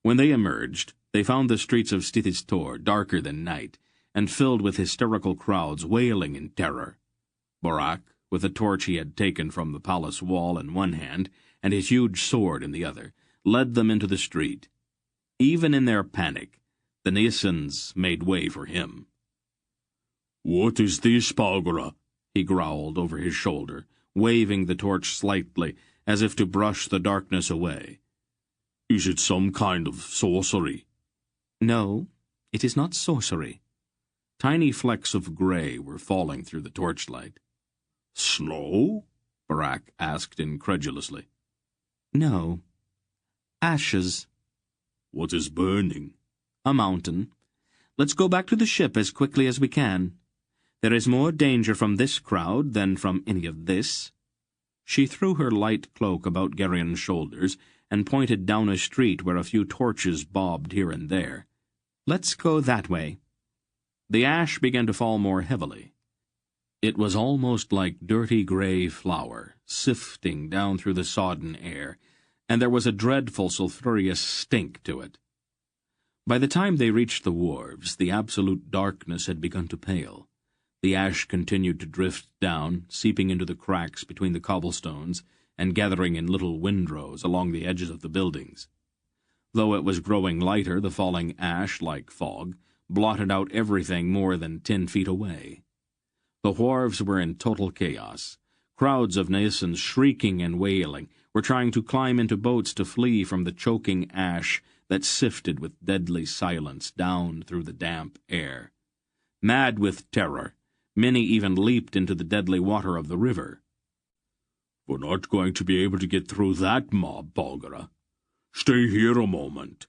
When they emerged, they found the streets of Stithistor darker than night, and filled with hysterical crowds wailing in terror. Barak, with a torch he had taken from the palace wall in one hand, and his huge sword in the other, led them into the street. Even in their panic, the Nyssans made way for him. "What is this, Bagara?" he growled over his shoulder, waving the torch slightly, as if to brush the darkness away. "Is it some kind of sorcery?" "No, it is not sorcery." Tiny flecks of gray were falling through the torchlight. "Snow?" Barak asked incredulously. "No. Ashes." "What is burning?" "A mountain. Let's go back to the ship as quickly as we can. There is more danger from this crowd than from any of this." She threw her light cloak about Garion's shoulders and pointed down a street where a few torches bobbed here and there. "Let's go that way." The ash began to fall more heavily. It was almost like dirty gray flour, sifting down through the sodden air, and there was a dreadful sulphurous stink to it. By the time they reached the wharves, the absolute darkness had begun to pale. The ash continued to drift down, seeping into the cracks between the cobblestones, and gathering in little windrows along the edges of the buildings. Though it was growing lighter, the falling ash, like fog, blotted out everything more than 10 feet away. The wharves were in total chaos. Crowds of Nyssans, shrieking and wailing, were trying to climb into boats to flee from the choking ash that sifted with deadly silence down through the damp air. Mad with terror, Many even leaped into the deadly water of the river. "We're not going to be able to get through that mob, Belgara. Stay here a moment."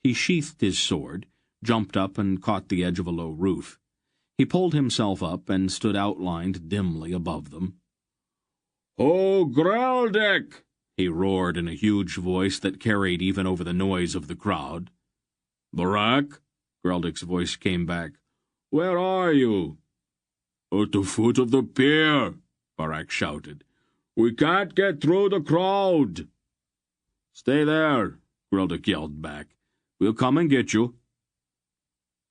He sheathed his sword, jumped up and caught the edge of a low roof. He pulled himself up and stood outlined dimly above them. "Oh, Greldick!" he roared in a huge voice that carried even over the noise of the crowd. "Barak?" Greldick's voice came back. "Where are you?" "At the foot of the pier," Barak shouted. "We can't get through the crowd." "Stay there," Greldick yelled back. "We'll come and get you."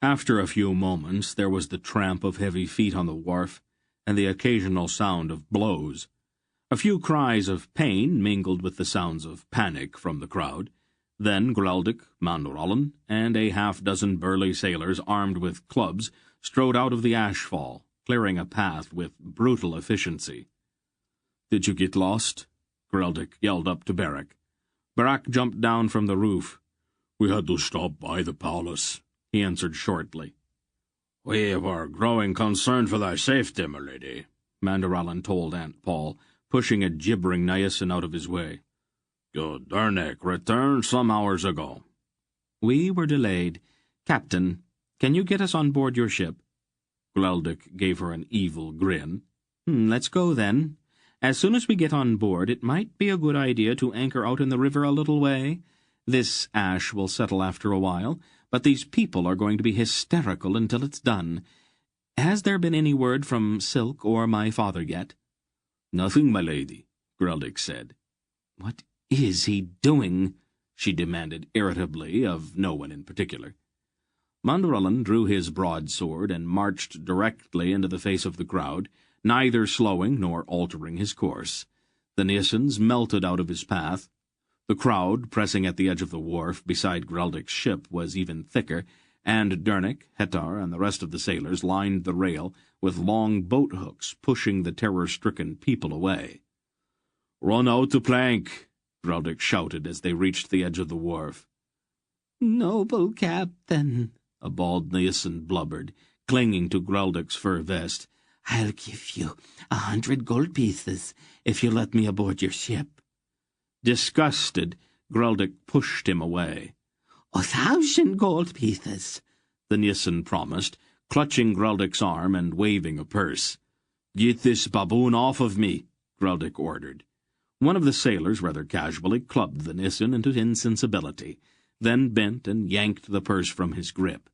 After a few moments there was the tramp of heavy feet on the wharf, and the occasional sound of blows. A few cries of pain mingled with the sounds of panic from the crowd. Then Greldick, Mandorollen, and a half-dozen burly sailors armed with clubs strode out of the ashfall, clearing a path with brutal efficiency. "Did you get lost?" Greldick yelled up to Barak. Barak jumped down from the roof. "We had to stop by the palace," he answered shortly. "We were growing concerned for thy safety, my lady," Mandorollen told Aunt Paul, pushing a gibbering Nyasin out of his way. "Your Dernek returned some hours ago." "We were delayed. Captain, can you get us on board your ship?" Greldick gave her an evil grin. "Let's go, then. As soon as we get on board, it might be a good idea to anchor out in the river a little way. This ash will settle after a while, but these people are going to be hysterical until it's done. Has there been any word from Silk or my father yet?" "Nothing, my lady," Greldick said. "What is he doing?" she demanded irritably of no one in particular. Mandorollen drew his broadsword and marched directly into the face of the crowd, neither slowing nor altering his course. The Nysans melted out of his path. The crowd, pressing at the edge of the wharf beside Greldick's ship, was even thicker, and Dernek, Hettar, and the rest of the sailors lined the rail with long boat-hooks, pushing the terror-stricken people away. "Run out the plank!" Greldick shouted as they reached the edge of the wharf. "Noble captain," a bald Nyasin blubbered, clinging to Greldick's fur vest, "I'll give you 100 gold pieces if you let me aboard your ship." Disgusted, Greldick pushed him away. 1,000 gold pieces, the Nyasin promised, clutching Greldick's arm and waving a purse. "Get this baboon off of me," Greldick ordered. One of the sailors rather casually clubbed the Nyasin into insensibility, then bent and yanked the purse from his grip.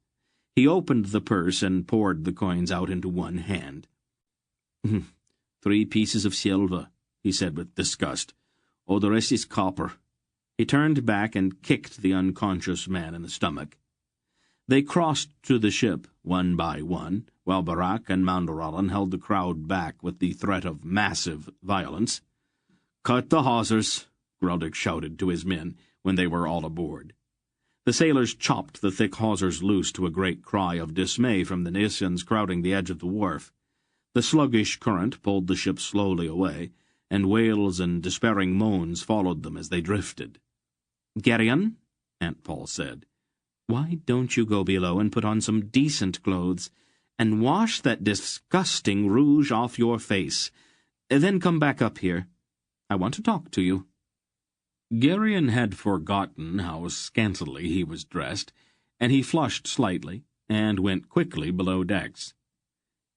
He opened the purse and poured the coins out into one hand. 3 pieces of silver," he said with disgust. "Oh, the rest is copper." He turned back and kicked the unconscious man in the stomach. They crossed to the ship, one by one, while Barak and Mandorollen held the crowd back with the threat of massive violence. "Cut the hawsers," Greldick shouted to his men when they were all aboard. The sailors chopped the thick hawsers loose to a great cry of dismay from the Nysans crowding the edge of the wharf. The sluggish current pulled the ship slowly away, and wails and despairing moans followed them as they drifted. "Geryon," Aunt Paul said, "why don't you go below and put on some decent clothes, and wash that disgusting rouge off your face? Then come back up here. I want to talk to you." Geryon had forgotten how scantily he was dressed, and he flushed slightly and went quickly below decks.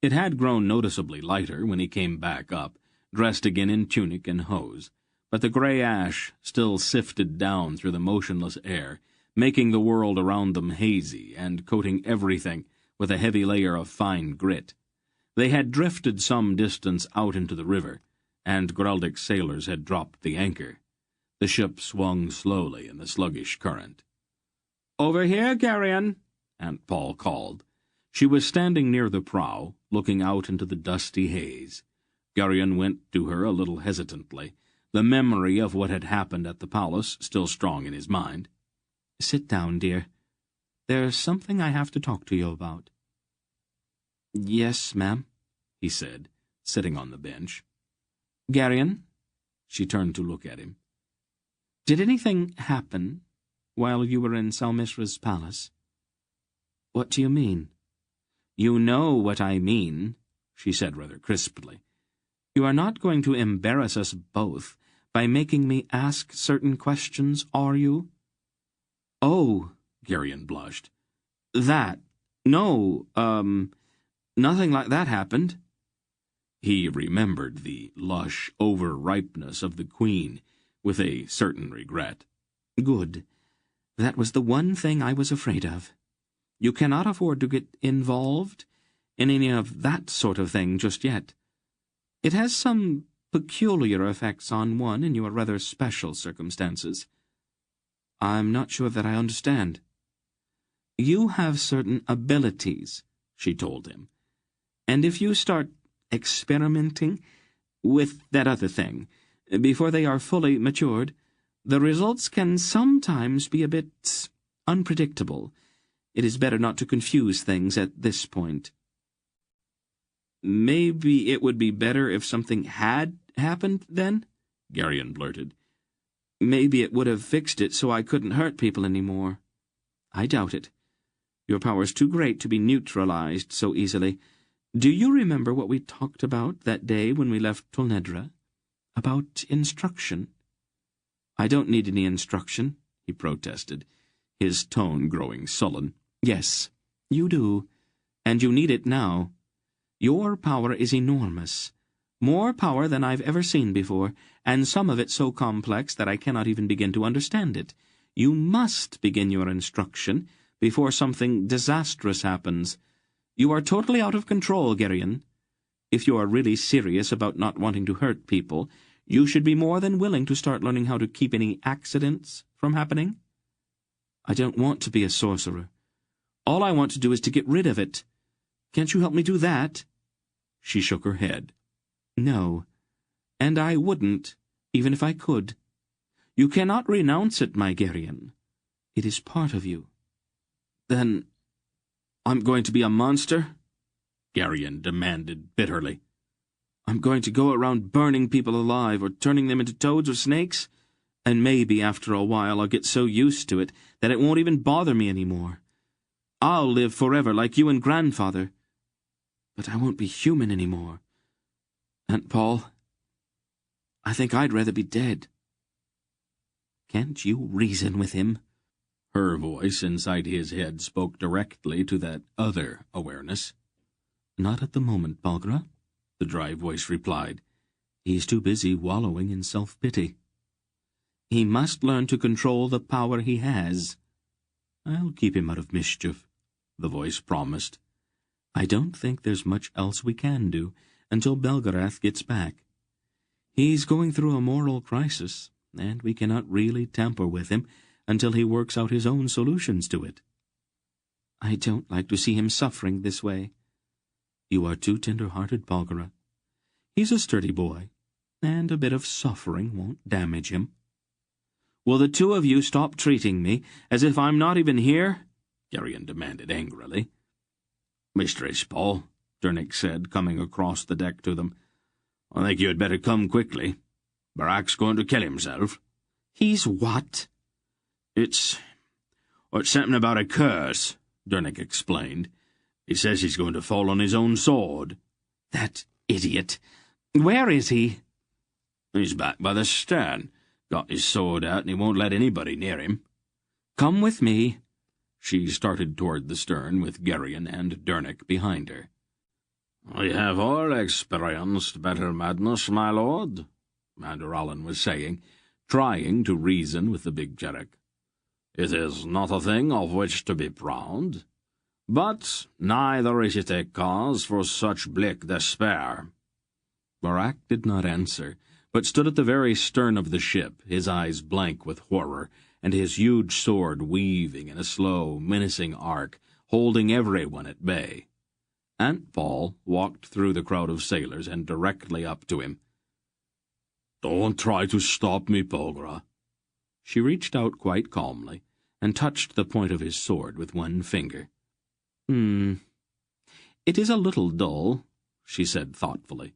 It had grown noticeably lighter when he came back up, dressed again in tunic and hose, but the grey ash still sifted down through the motionless air, making the world around them hazy and coating everything with a heavy layer of fine grit. They had drifted some distance out into the river, and Greldick's sailors had dropped the anchor. The ship swung slowly in the sluggish current. "Over here, Geryon," Aunt Paul called. She was standing near the prow, looking out into the dusty haze. Geryon went to her a little hesitantly, the memory of what had happened at the palace still strong in his mind. "Sit down, dear. There's something I have to talk to you about." "Yes, ma'am," he said, sitting on the bench. "Geryon," she turned to look at him, "did anything happen while you were in Salmisra's palace?" "What do you mean?" "You know what I mean," she said rather crisply. "You are not going to embarrass us both by making me ask certain questions, are you?" "Oh," Geryon blushed. "That. No, nothing like that happened." He remembered the lush over-ripeness of the queen with a certain regret. "Good. That was the one thing I was afraid of. You cannot afford to get involved in any of that sort of thing just yet. It has some peculiar effects on one in your rather special circumstances." "I'm not sure that I understand." "You have certain abilities," she told him, "and if you start experimenting with that other thing before they are fully matured, the results can sometimes be a bit unpredictable. It is better not to confuse things at this point." "Maybe it would be better if something had happened, then?" Geryon blurted. "Maybe it would have fixed it so I couldn't hurt people any more." "I doubt it. Your power's too great to be neutralized so easily. Do you remember what we talked about that day when we left Tulnedra? About instruction?" "I don't need any instruction," he protested, his tone growing sullen. "Yes, you do, and you need it now. Your power is enormous, more power than I've ever seen before, and some of it so complex that I cannot even begin to understand it. You must begin your instruction before something disastrous happens. You are totally out of control, Geryon. If you are really serious about not wanting to hurt people, you should be more than willing to start learning how to keep any accidents from happening." "I don't want to be a sorcerer. All I want to do is to get rid of it. Can't you help me do that?" She shook her head. "No, and I wouldn't, even if I could. You cannot renounce it, my Geryon. It is part of you." "Then I'm going to be a monster?" Geryon demanded bitterly. "I'm going to go around burning people alive or turning them into toads or snakes? And maybe after a while I'll get so used to it that it won't even bother me anymore. I'll live forever like you and Grandfather. But I won't be human anymore. Aunt Paul, I think I'd rather be dead." "Can't you reason with him?" Her voice inside his head spoke directly to that other awareness. "Not at the moment, Belgariad," the dry voice replied. "He's too busy wallowing in self-pity. He must learn to control the power he has." "I'll keep him out of mischief," the voice promised. "I don't think there's much else we can do until Belgariad gets back. He's going through a moral crisis, and we cannot really tamper with him until he works out his own solutions to it." "I don't like to see him suffering this way." "You are too tender-hearted, Belgariad. He's a sturdy boy, and a bit of suffering won't damage him." "Will the two of you stop treating me as if I'm not even here?" Geryon demanded angrily. "Mistress Paul," Dernick said, coming across the deck to them, "I think you had better come quickly. Barak's going to kill himself." "He's what?" It's something about a curse," Dernick explained. "He says he's going to fall on his own sword." "That idiot! Where is he?" "He's back by the stern. Got his sword out, and he won't let anybody near him." "Come with me." She started toward the stern with Geryon and Dernick behind her. "We have all experienced better madness, my lord," Mander Allen was saying, trying to reason with the big Jerek. "It is not a thing of which to be proud, but neither is it a cause for such bleak despair." Barak did not answer, but stood at the very stern of the ship, his eyes blank with horror, and his huge sword weaving in a slow, menacing arc, holding everyone at bay. Aunt Paul walked through the crowd of sailors and directly up to him. "Don't try to stop me, Belgariad." She reached out quite calmly and touched the point of his sword with one finger. "It is a little dull," she said thoughtfully.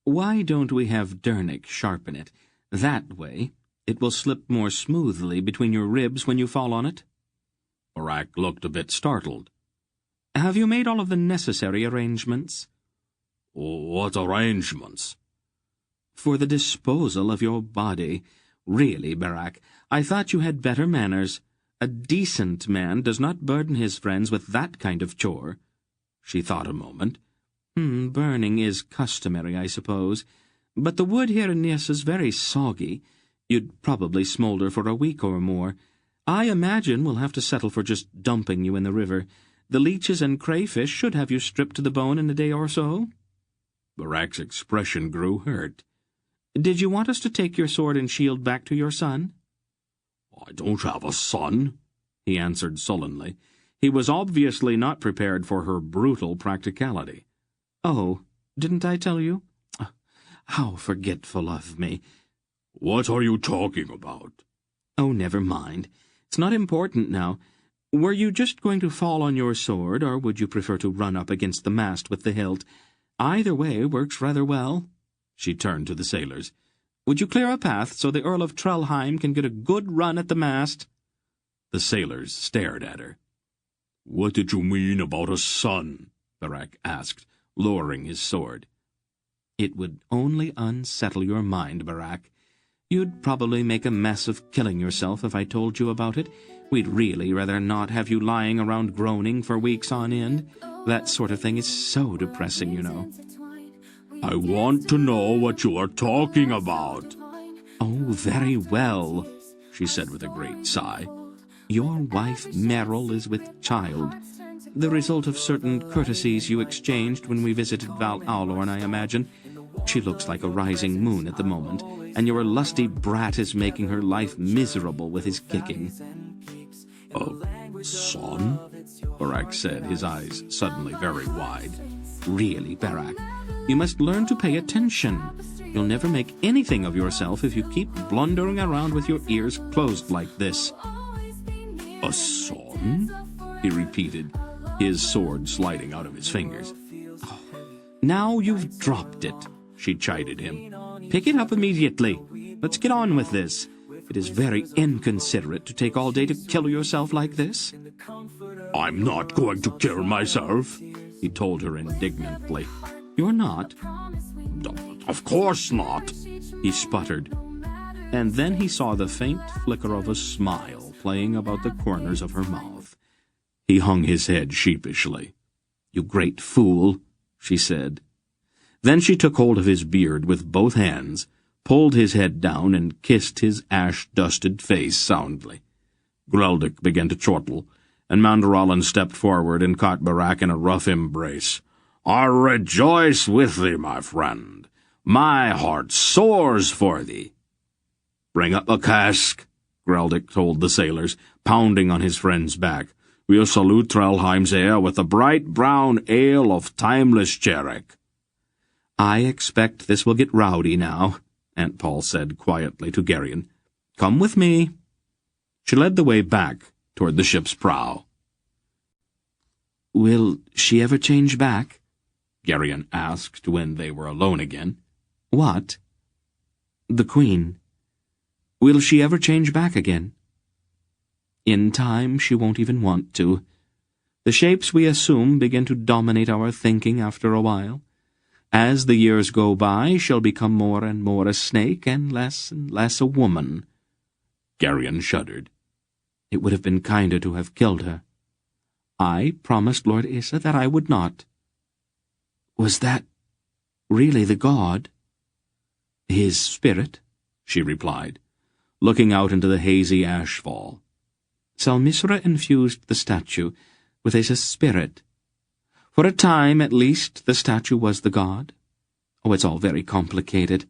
"Why don't we have Dernick sharpen it? That way it will slip more smoothly between your ribs when you fall on it." Barak looked a bit startled. "Have you made all of the necessary arrangements?" What arrangements? For the disposal of your body. Really, Barak, I thought you had better manners. A decent man does not burden his friends with that kind of chore. She thought a moment. Burning is customary, I suppose. But the wood here in Nias is very soggy. You'd probably smoulder for a week or more. I imagine we'll have to settle for just dumping you in the river. The leeches and crayfish should have you stripped to the bone in a day or so. Barak's expression grew hurt. Did you want us to take your sword and shield back to your son? I don't have a son, he answered sullenly. He was obviously not prepared for her brutal practicality. Oh, didn't I tell you? How forgetful of me. What are you talking about? Oh, never mind. It's not important now. Were you just going to fall on your sword, or would you prefer to run up against the mast with the hilt? Either way works rather well. She turned to the sailors. Would you clear a path so the Earl of Trelheim can get a good run at the mast? The sailors stared at her. What did you mean about a son? Barak asked, lowering his sword. It would only unsettle your mind, Barak. You'd probably make a mess of killing yourself if I told you about it. We'd really rather not have you lying around groaning for weeks on end. That sort of thing is so depressing, you know. I want to know what you are talking about. Oh, very well, she said with a great sigh. Your wife Meryl is with child. The result of certain courtesies you exchanged when we visited Val Aulorn, I imagine. She looks like a rising moon at the moment, and your lusty brat is making her life miserable with his kicking. A son? Barak said, his eyes suddenly very wide. Really, Barak, you must learn to pay attention. You'll never make anything of yourself if you keep blundering around with your ears closed like this. A son? He repeated, his sword sliding out of his fingers. Oh, now you've dropped it, she chided him. Pick it up immediately. Let's get on with this. It is very inconsiderate to take all day to kill yourself like this. I'm not going to kill myself, he told her indignantly. You're not? Of course not, he sputtered. And then he saw the faint flicker of a smile playing about the corners of her mouth. He hung his head sheepishly. You great fool, she said. Then she took hold of his beard with both hands, pulled his head down, and kissed his ash-dusted face soundly. Greldick began to chortle, and Mandoralin stepped forward and caught Barak in a rough embrace. I rejoice with thee, my friend. My heart soars for thee. Bring up a cask, Greldick told the sailors, pounding on his friend's back. We'll salute Trelheim's heir with the bright brown ale of timeless Cherek. I expect this will get rowdy now, Aunt Paul said quietly to Geryon. Come with me. She led the way back toward the ship's prow. Will she ever change back? Geryon asked when they were alone again. What? The Queen. Will she ever change back again? In time, she won't even want to. The shapes we assume begin to dominate our thinking after a while. As the years go by, she'll become more and more a snake and less a woman. Geryon shuddered. It would have been kinder to have killed her. I promised Lord Issa that I would not. Was that really the god? His spirit, she replied, looking out into the hazy ashfall. Salmisra infused the statue with a spirit. For a time, at least, the statue was the god. Oh, it's all very complicated.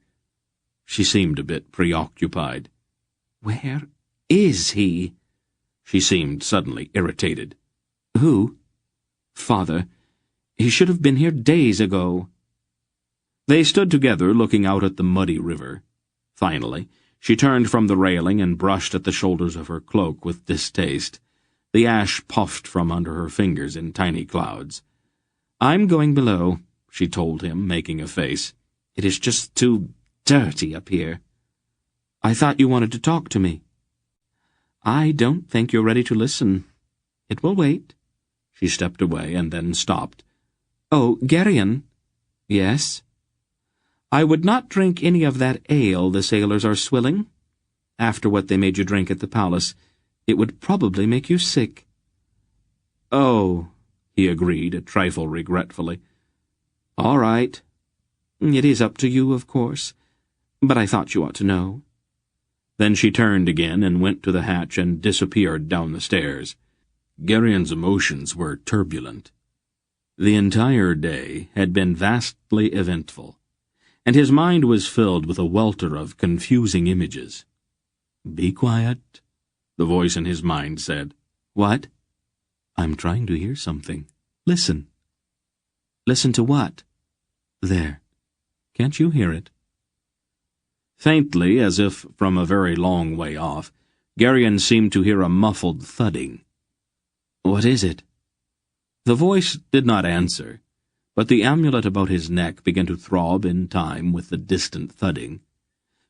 She seemed a bit preoccupied. Where is he? She seemed suddenly irritated. Who? Father. He should have been here days ago. They stood together, looking out at the muddy river. Finally, she turned from the railing and brushed at the shoulders of her cloak with distaste. The ash puffed from under her fingers in tiny clouds. I'm going below, she told him, making a face. It is just too dirty up here. I thought you wanted to talk to me. I don't think you're ready to listen. It will wait. She stepped away and then stopped. Oh, Geryon. Yes. I would not drink any of that ale the sailors are swilling. After what they made you drink at the palace, it would probably make you sick. Oh, he agreed, a trifle regretfully. All right. It is up to you, of course, but I thought you ought to know. Then she turned again and went to the hatch and disappeared down the stairs. Gerion's emotions were turbulent. The entire day had been vastly eventful, and his mind was filled with a welter of confusing images. "Be quiet," the voice in his mind said. "What?" "I'm trying to hear something. Listen." "Listen to what?" "There. Can't you hear it?" Faintly, as if from a very long way off, Gerion seemed to hear a muffled thudding. "What is it?" The voice did not answer, but the amulet about his neck began to throb in time with the distant thudding.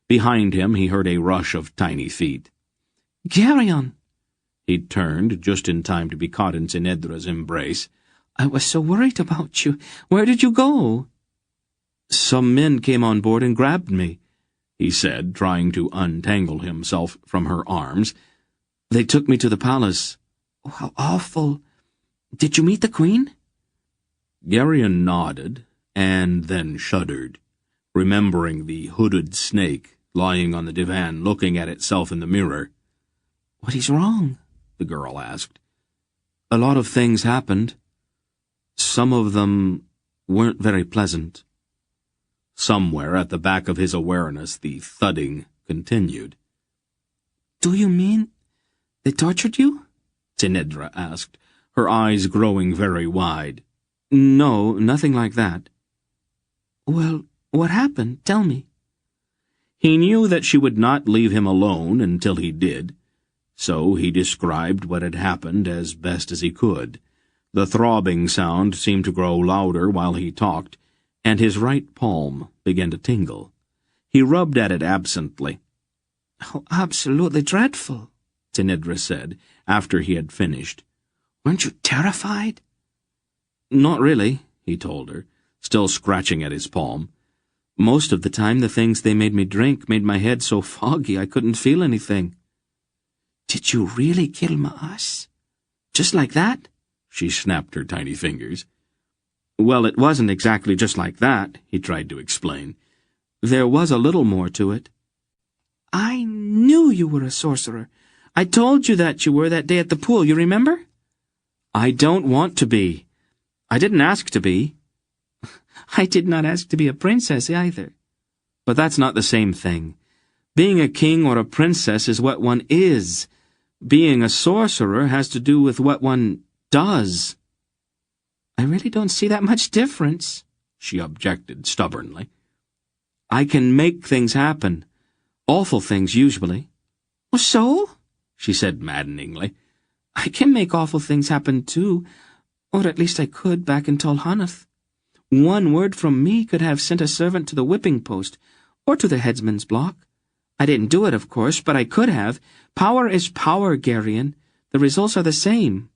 Behind him he heard a rush of tiny feet. "Gerion!" He turned just in time to be caught in Tinedra's embrace. "I was so worried about you. Where did you go?" "Some men came on board and grabbed me," he said, trying to untangle himself from her arms. "They took me to the palace." "Oh, how awful. Did you meet the Queen?" Gerion nodded, and then shuddered, remembering the hooded snake lying on the divan looking at itself in the mirror. "What is wrong?" the girl asked. "A lot of things happened. Some of them weren't very pleasant." Somewhere at the back of his awareness the thudding continued. "Do you mean they tortured you?" Tinedra asked, her eyes growing very wide. "No, nothing like that." "Well, what happened? Tell me." He knew that she would not leave him alone until he did, so he described what had happened as best as he could. The throbbing sound seemed to grow louder while he talked, and his right palm began to tingle. He rubbed at it absently. "How absolutely dreadful," Tinedra said, after he had finished. "Weren't you terrified?" "Not really," he told her, still scratching at his palm. "Most of the time the things they made me drink made my head so foggy I couldn't feel anything." "Did you really kill Ma'as? Just like that?" She snapped her tiny fingers. "Well, it wasn't exactly just like that," he tried to explain. "There was a little more to it." "I knew you were a sorcerer. I told you that you were that day at the pool, you remember?" "I don't want to be. I didn't ask to be." "I did not ask to be a princess either." "But that's not the same thing. Being a king or a princess is what one is. Being a sorcerer has to do with what one does." "I really don't see that much difference," she objected stubbornly. "I can make things happen. Awful things, usually." "So?" she said maddeningly. "I can make awful things happen, too. Or at least I could back in Tolhanath. One word from me could have sent a servant to the whipping post, or to the headsman's block. I didn't do it, of course, but I could have. Power is power, Gerion. The results are the same.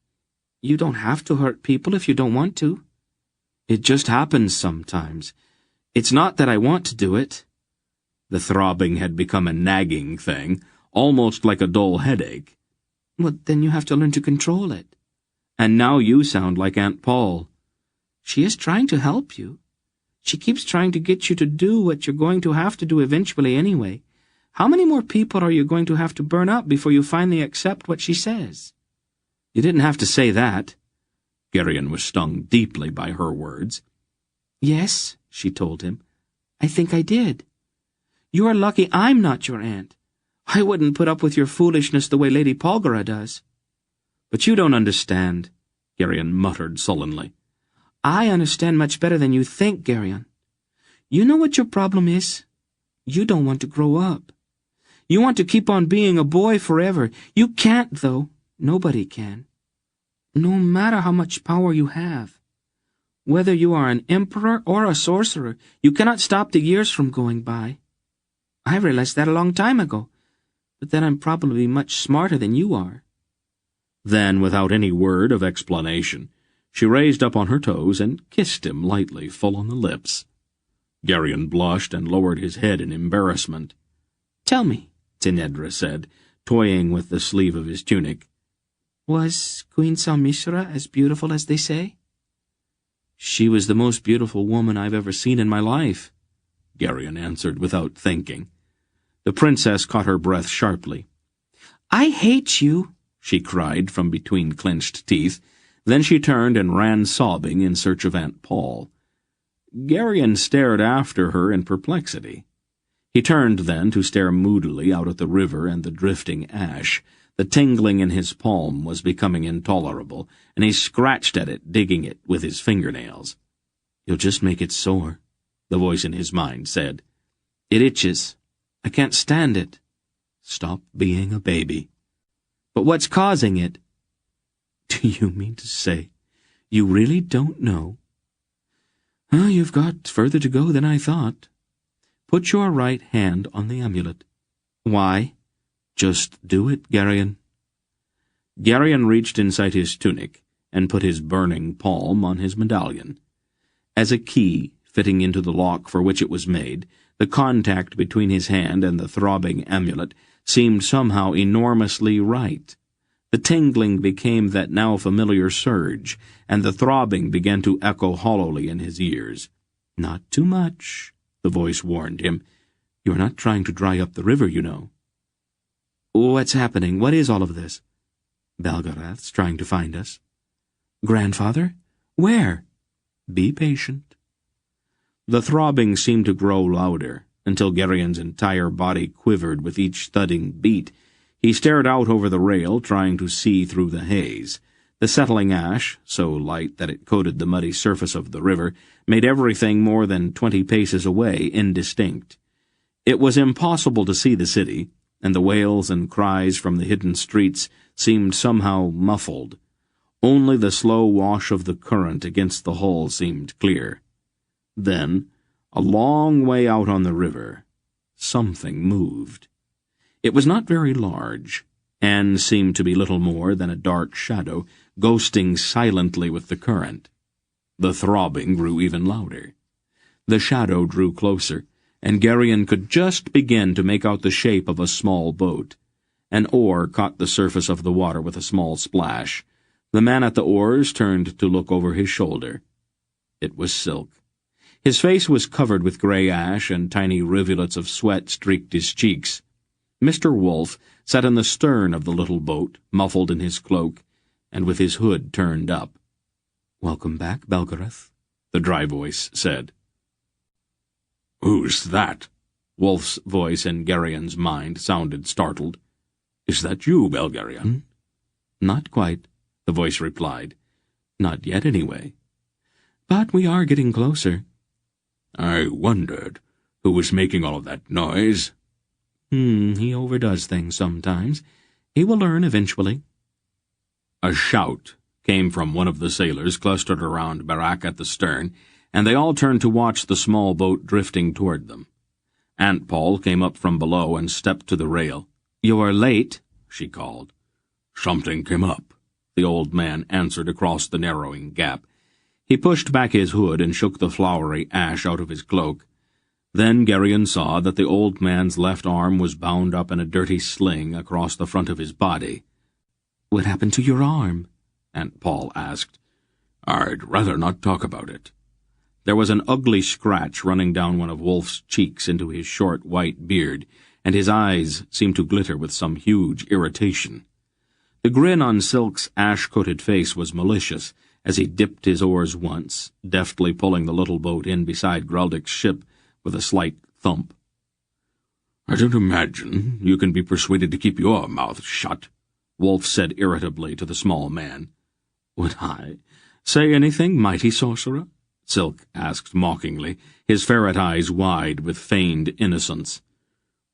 You don't have to hurt people if you don't want to." "It just happens sometimes. It's not that I want to do it." The throbbing had become a nagging thing, almost like a dull headache. "Well, then you have to learn to control it." "And now you sound like Aunt Paul." "She is trying to help you. She keeps trying to get you to do what you're going to have to do eventually anyway. How many more people are you going to have to burn up before you finally accept what she says?" "You didn't have to say that." Gerion was stung deeply by her words. "Yes," she told him. "I think I did. You are lucky I'm not your aunt. I wouldn't put up with your foolishness the way Lady Belgariad does." "But you don't understand," Gerion muttered sullenly. "I understand much better than you think, Gerion. You know what your problem is? You don't want to grow up. You want to keep on being a boy forever. You can't, though. Nobody can. No matter how much power you have. Whether you are an emperor or a sorcerer, you cannot stop the years from going by. I realized that a long time ago, but then I'm probably much smarter than you are." Then, without any word of explanation, she raised up on her toes and kissed him lightly full on the lips. Geryon blushed and lowered his head in embarrassment. "Tell me," Tinedra said, toying with the sleeve of his tunic. "Was Queen Salmishra as beautiful as they say?" "She was the most beautiful woman I've ever seen in my life," Geryon answered without thinking. The princess caught her breath sharply. "I hate you," she cried from between clenched teeth. Then she turned and ran sobbing in search of Aunt Paul. Geryon stared after her in perplexity. He turned then to stare moodily out at the river and the drifting ash. The tingling in his palm was becoming intolerable, and he scratched at it, digging it with his fingernails. "You'll just make it sore," the voice in his mind said. "It itches. I can't stand it." "Stop being a baby." "But what's causing it?" "Do you mean to say you really don't know?" "You've got further to go than I thought. Put your right hand on the amulet." "Why?" "Just do it, Geryon." Geryon reached inside his tunic and put his burning palm on his medallion. As a key fitting into the lock for which it was made, the contact between his hand and the throbbing amulet seemed somehow enormously right. The tingling became that now familiar surge, and the throbbing began to echo hollowly in his ears. "Not too much," the voice warned him. "You're not trying to dry up the river, you know." "What's happening? What is all of this?" "Belgariad's trying to find us." "Grandfather? Where?" "Be patient." The throbbing seemed to grow louder, until Geryon's entire body quivered with each thudding beat. He stared out over the rail, trying to see through the haze. The settling ash, so light that it coated the muddy surface of the river, made everything more than 20 paces away indistinct. It was impossible to see the city, and the wails and cries from the hidden streets seemed somehow muffled. Only the slow wash of the current against the hull seemed clear. Then, a long way out on the river, something moved. It was not very large, and seemed to be little more than a dark shadow, ghosting silently with the current. The throbbing grew even louder. The shadow drew closer, and Geryon could just begin to make out the shape of a small boat. An oar caught the surface of the water with a small splash. The man at the oars turned to look over his shoulder. It was Silk. His face was covered with gray ash, and tiny rivulets of sweat streaked his cheeks. Mr. Wolf sat in the stern of the little boat, muffled in his cloak, and with his hood turned up. "Welcome back, Belgariad," the dry voice said. "Who's that?" Wolf's voice in Geryon's mind sounded startled. "Is that you, Belgariad?" "Not quite," the voice replied. "Not yet, anyway. But we are getting closer." "I wondered who was making all of that noise." He overdoes things sometimes. He will learn eventually." A shout came from one of the sailors clustered around Barak at the stern, and they all turned to watch the small boat drifting toward them. Aunt Paul came up from below and stepped to the rail. "You're late," she called. "Something came up," the old man answered across the narrowing gap. He pushed back his hood and shook the floury ash out of his cloak. Then Geryon saw that the old man's left arm was bound up in a dirty sling across the front of his body. "What happened to your arm?" Aunt Paul asked. "I'd rather not talk about it." There was an ugly scratch running down one of Wolf's cheeks into his short white beard, and his eyes seemed to glitter with some huge irritation. The grin on Silk's ash-coated face was malicious, as he dipped his oars once, deftly pulling the little boat in beside Graldic's ship with a slight thump. "I don't imagine you can be persuaded to keep your mouth shut," Wolf said irritably to the small man. "Would I say anything, mighty sorcerer?" Silk asked mockingly, his ferret eyes wide with feigned innocence.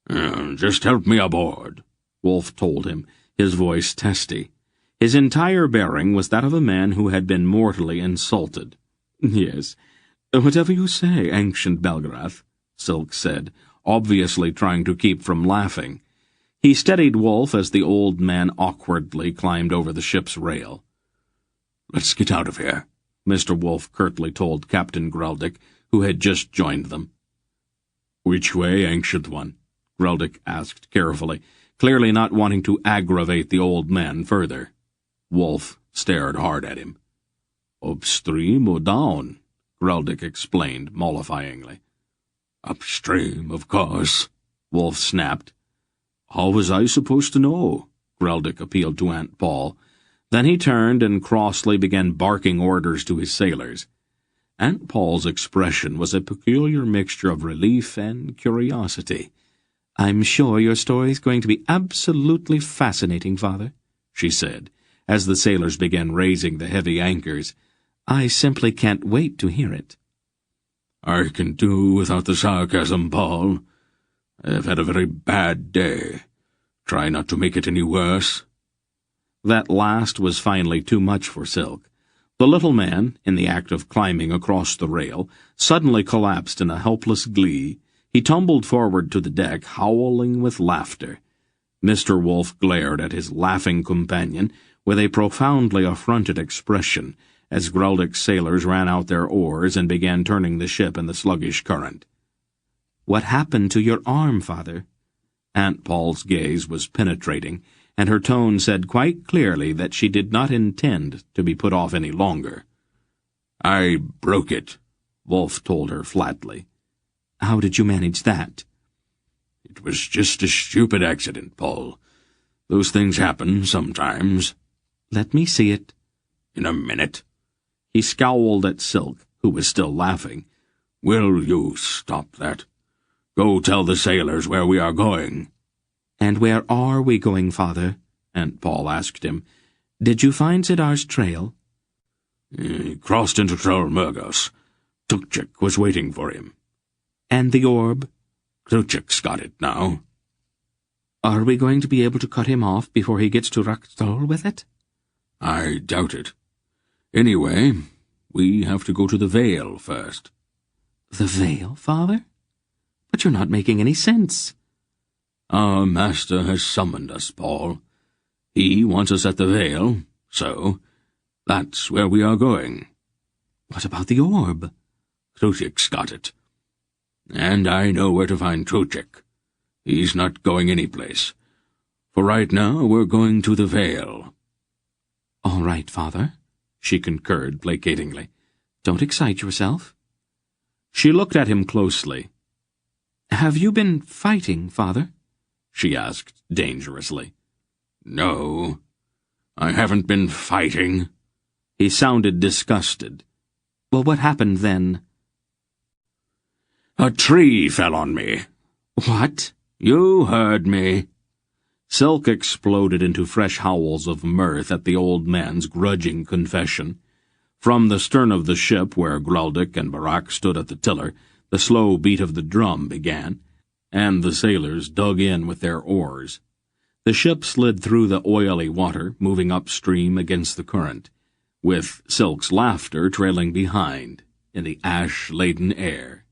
"Just help me aboard," Wolf told him, his voice testy. His entire bearing was that of a man who had been mortally insulted. "Yes, whatever you say, ancient Belgariad," Silk said, obviously trying to keep from laughing. He steadied Wolf as the old man awkwardly climbed over the ship's rail. "Let's get out of here," Mr. Wolf curtly told Captain Graldick, who had just joined them. "Which way, Ancient One?" Greldick asked carefully, clearly not wanting to aggravate the old man further. Wolf stared hard at him. "Upstream or down?" Greldick explained mollifyingly. "Upstream, of course," Wolf snapped. "How was I supposed to know?" Greldick appealed to Aunt Paul. Then he turned and crossly began barking orders to his sailors. Aunt Paul's expression was a peculiar mixture of relief and curiosity. "I'm sure your story's going to be absolutely fascinating, Father," she said, as the sailors began raising the heavy anchors. "I simply can't wait to hear it." "I can do without the sarcasm, Paul. I've had a very bad day. Try not to make it any worse." That last was finally too much for Silk. The little man, in the act of climbing across the rail, suddenly collapsed in a helpless glee. He tumbled forward to the deck, howling with laughter. Mr. Wolf glared at his laughing companion with a profoundly affronted expression as Greldick's sailors ran out their oars and began turning the ship in the sluggish current. "What happened to your arm, Father?" Aunt Paul's gaze was penetrating, and her tone said quite clearly that she did not intend to be put off any longer. "I broke it," Wolf told her flatly. "How did you manage that?" "It was just a stupid accident, Paul. Those things happen sometimes." "Let me see it." "In a minute." He scowled at Silk, who was still laughing. "Will you stop that? Go tell the sailors where we are going." "And where are we going, Father?" Aunt Paul asked him. "Did you find Zidar's trail?" "He crossed into Trolmurgos. Tukchik was waiting for him." "And the orb?" "Tukchik's got it now." "Are we going to be able to cut him off before he gets to Rakstol with it?" "I doubt it. Anyway, we have to go to the Vale first." "The Vale, Father? But you're not making any sense." "Our master has summoned us, Paul. He wants us at the Vale, so that's where we are going." "What about the orb?" "Tukchik's got it. And I know where to find Tukchik. He's not going anyplace. For right now, we're going to the Vale." "All right, Father," she concurred placatingly. "Don't excite yourself." She looked at him closely. "Have you been fighting, Father?" she asked dangerously. "No, I haven't been fighting." He sounded disgusted. "Well, what happened then?" "A tree fell on me." "What?" "You heard me." Silk exploded into fresh howls of mirth at the old man's grudging confession. From the stern of the ship, where Greldick and Barak stood at the tiller, the slow beat of the drum began, and the sailors dug in with their oars. The ship slid through the oily water, moving upstream against the current, with Silk's laughter trailing behind in the ash-laden air.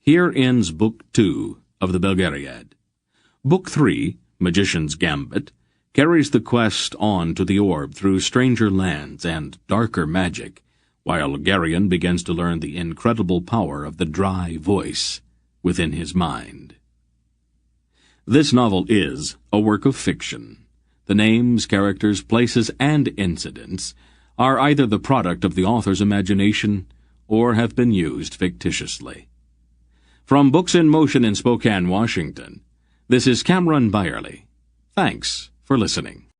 Here ends Book 2 of the Belgariad. Book 3, Magician's Gambit, carries the quest on to the orb through stranger lands and darker magic, while Garion begins to learn the incredible power of the dry voice within his mind. This novel is a work of fiction. The names, characters, places, and incidents are either the product of the author's imagination or have been used fictitiously. From Books in Motion in Spokane, Washington, this is Cameron Byerly. Thanks for listening.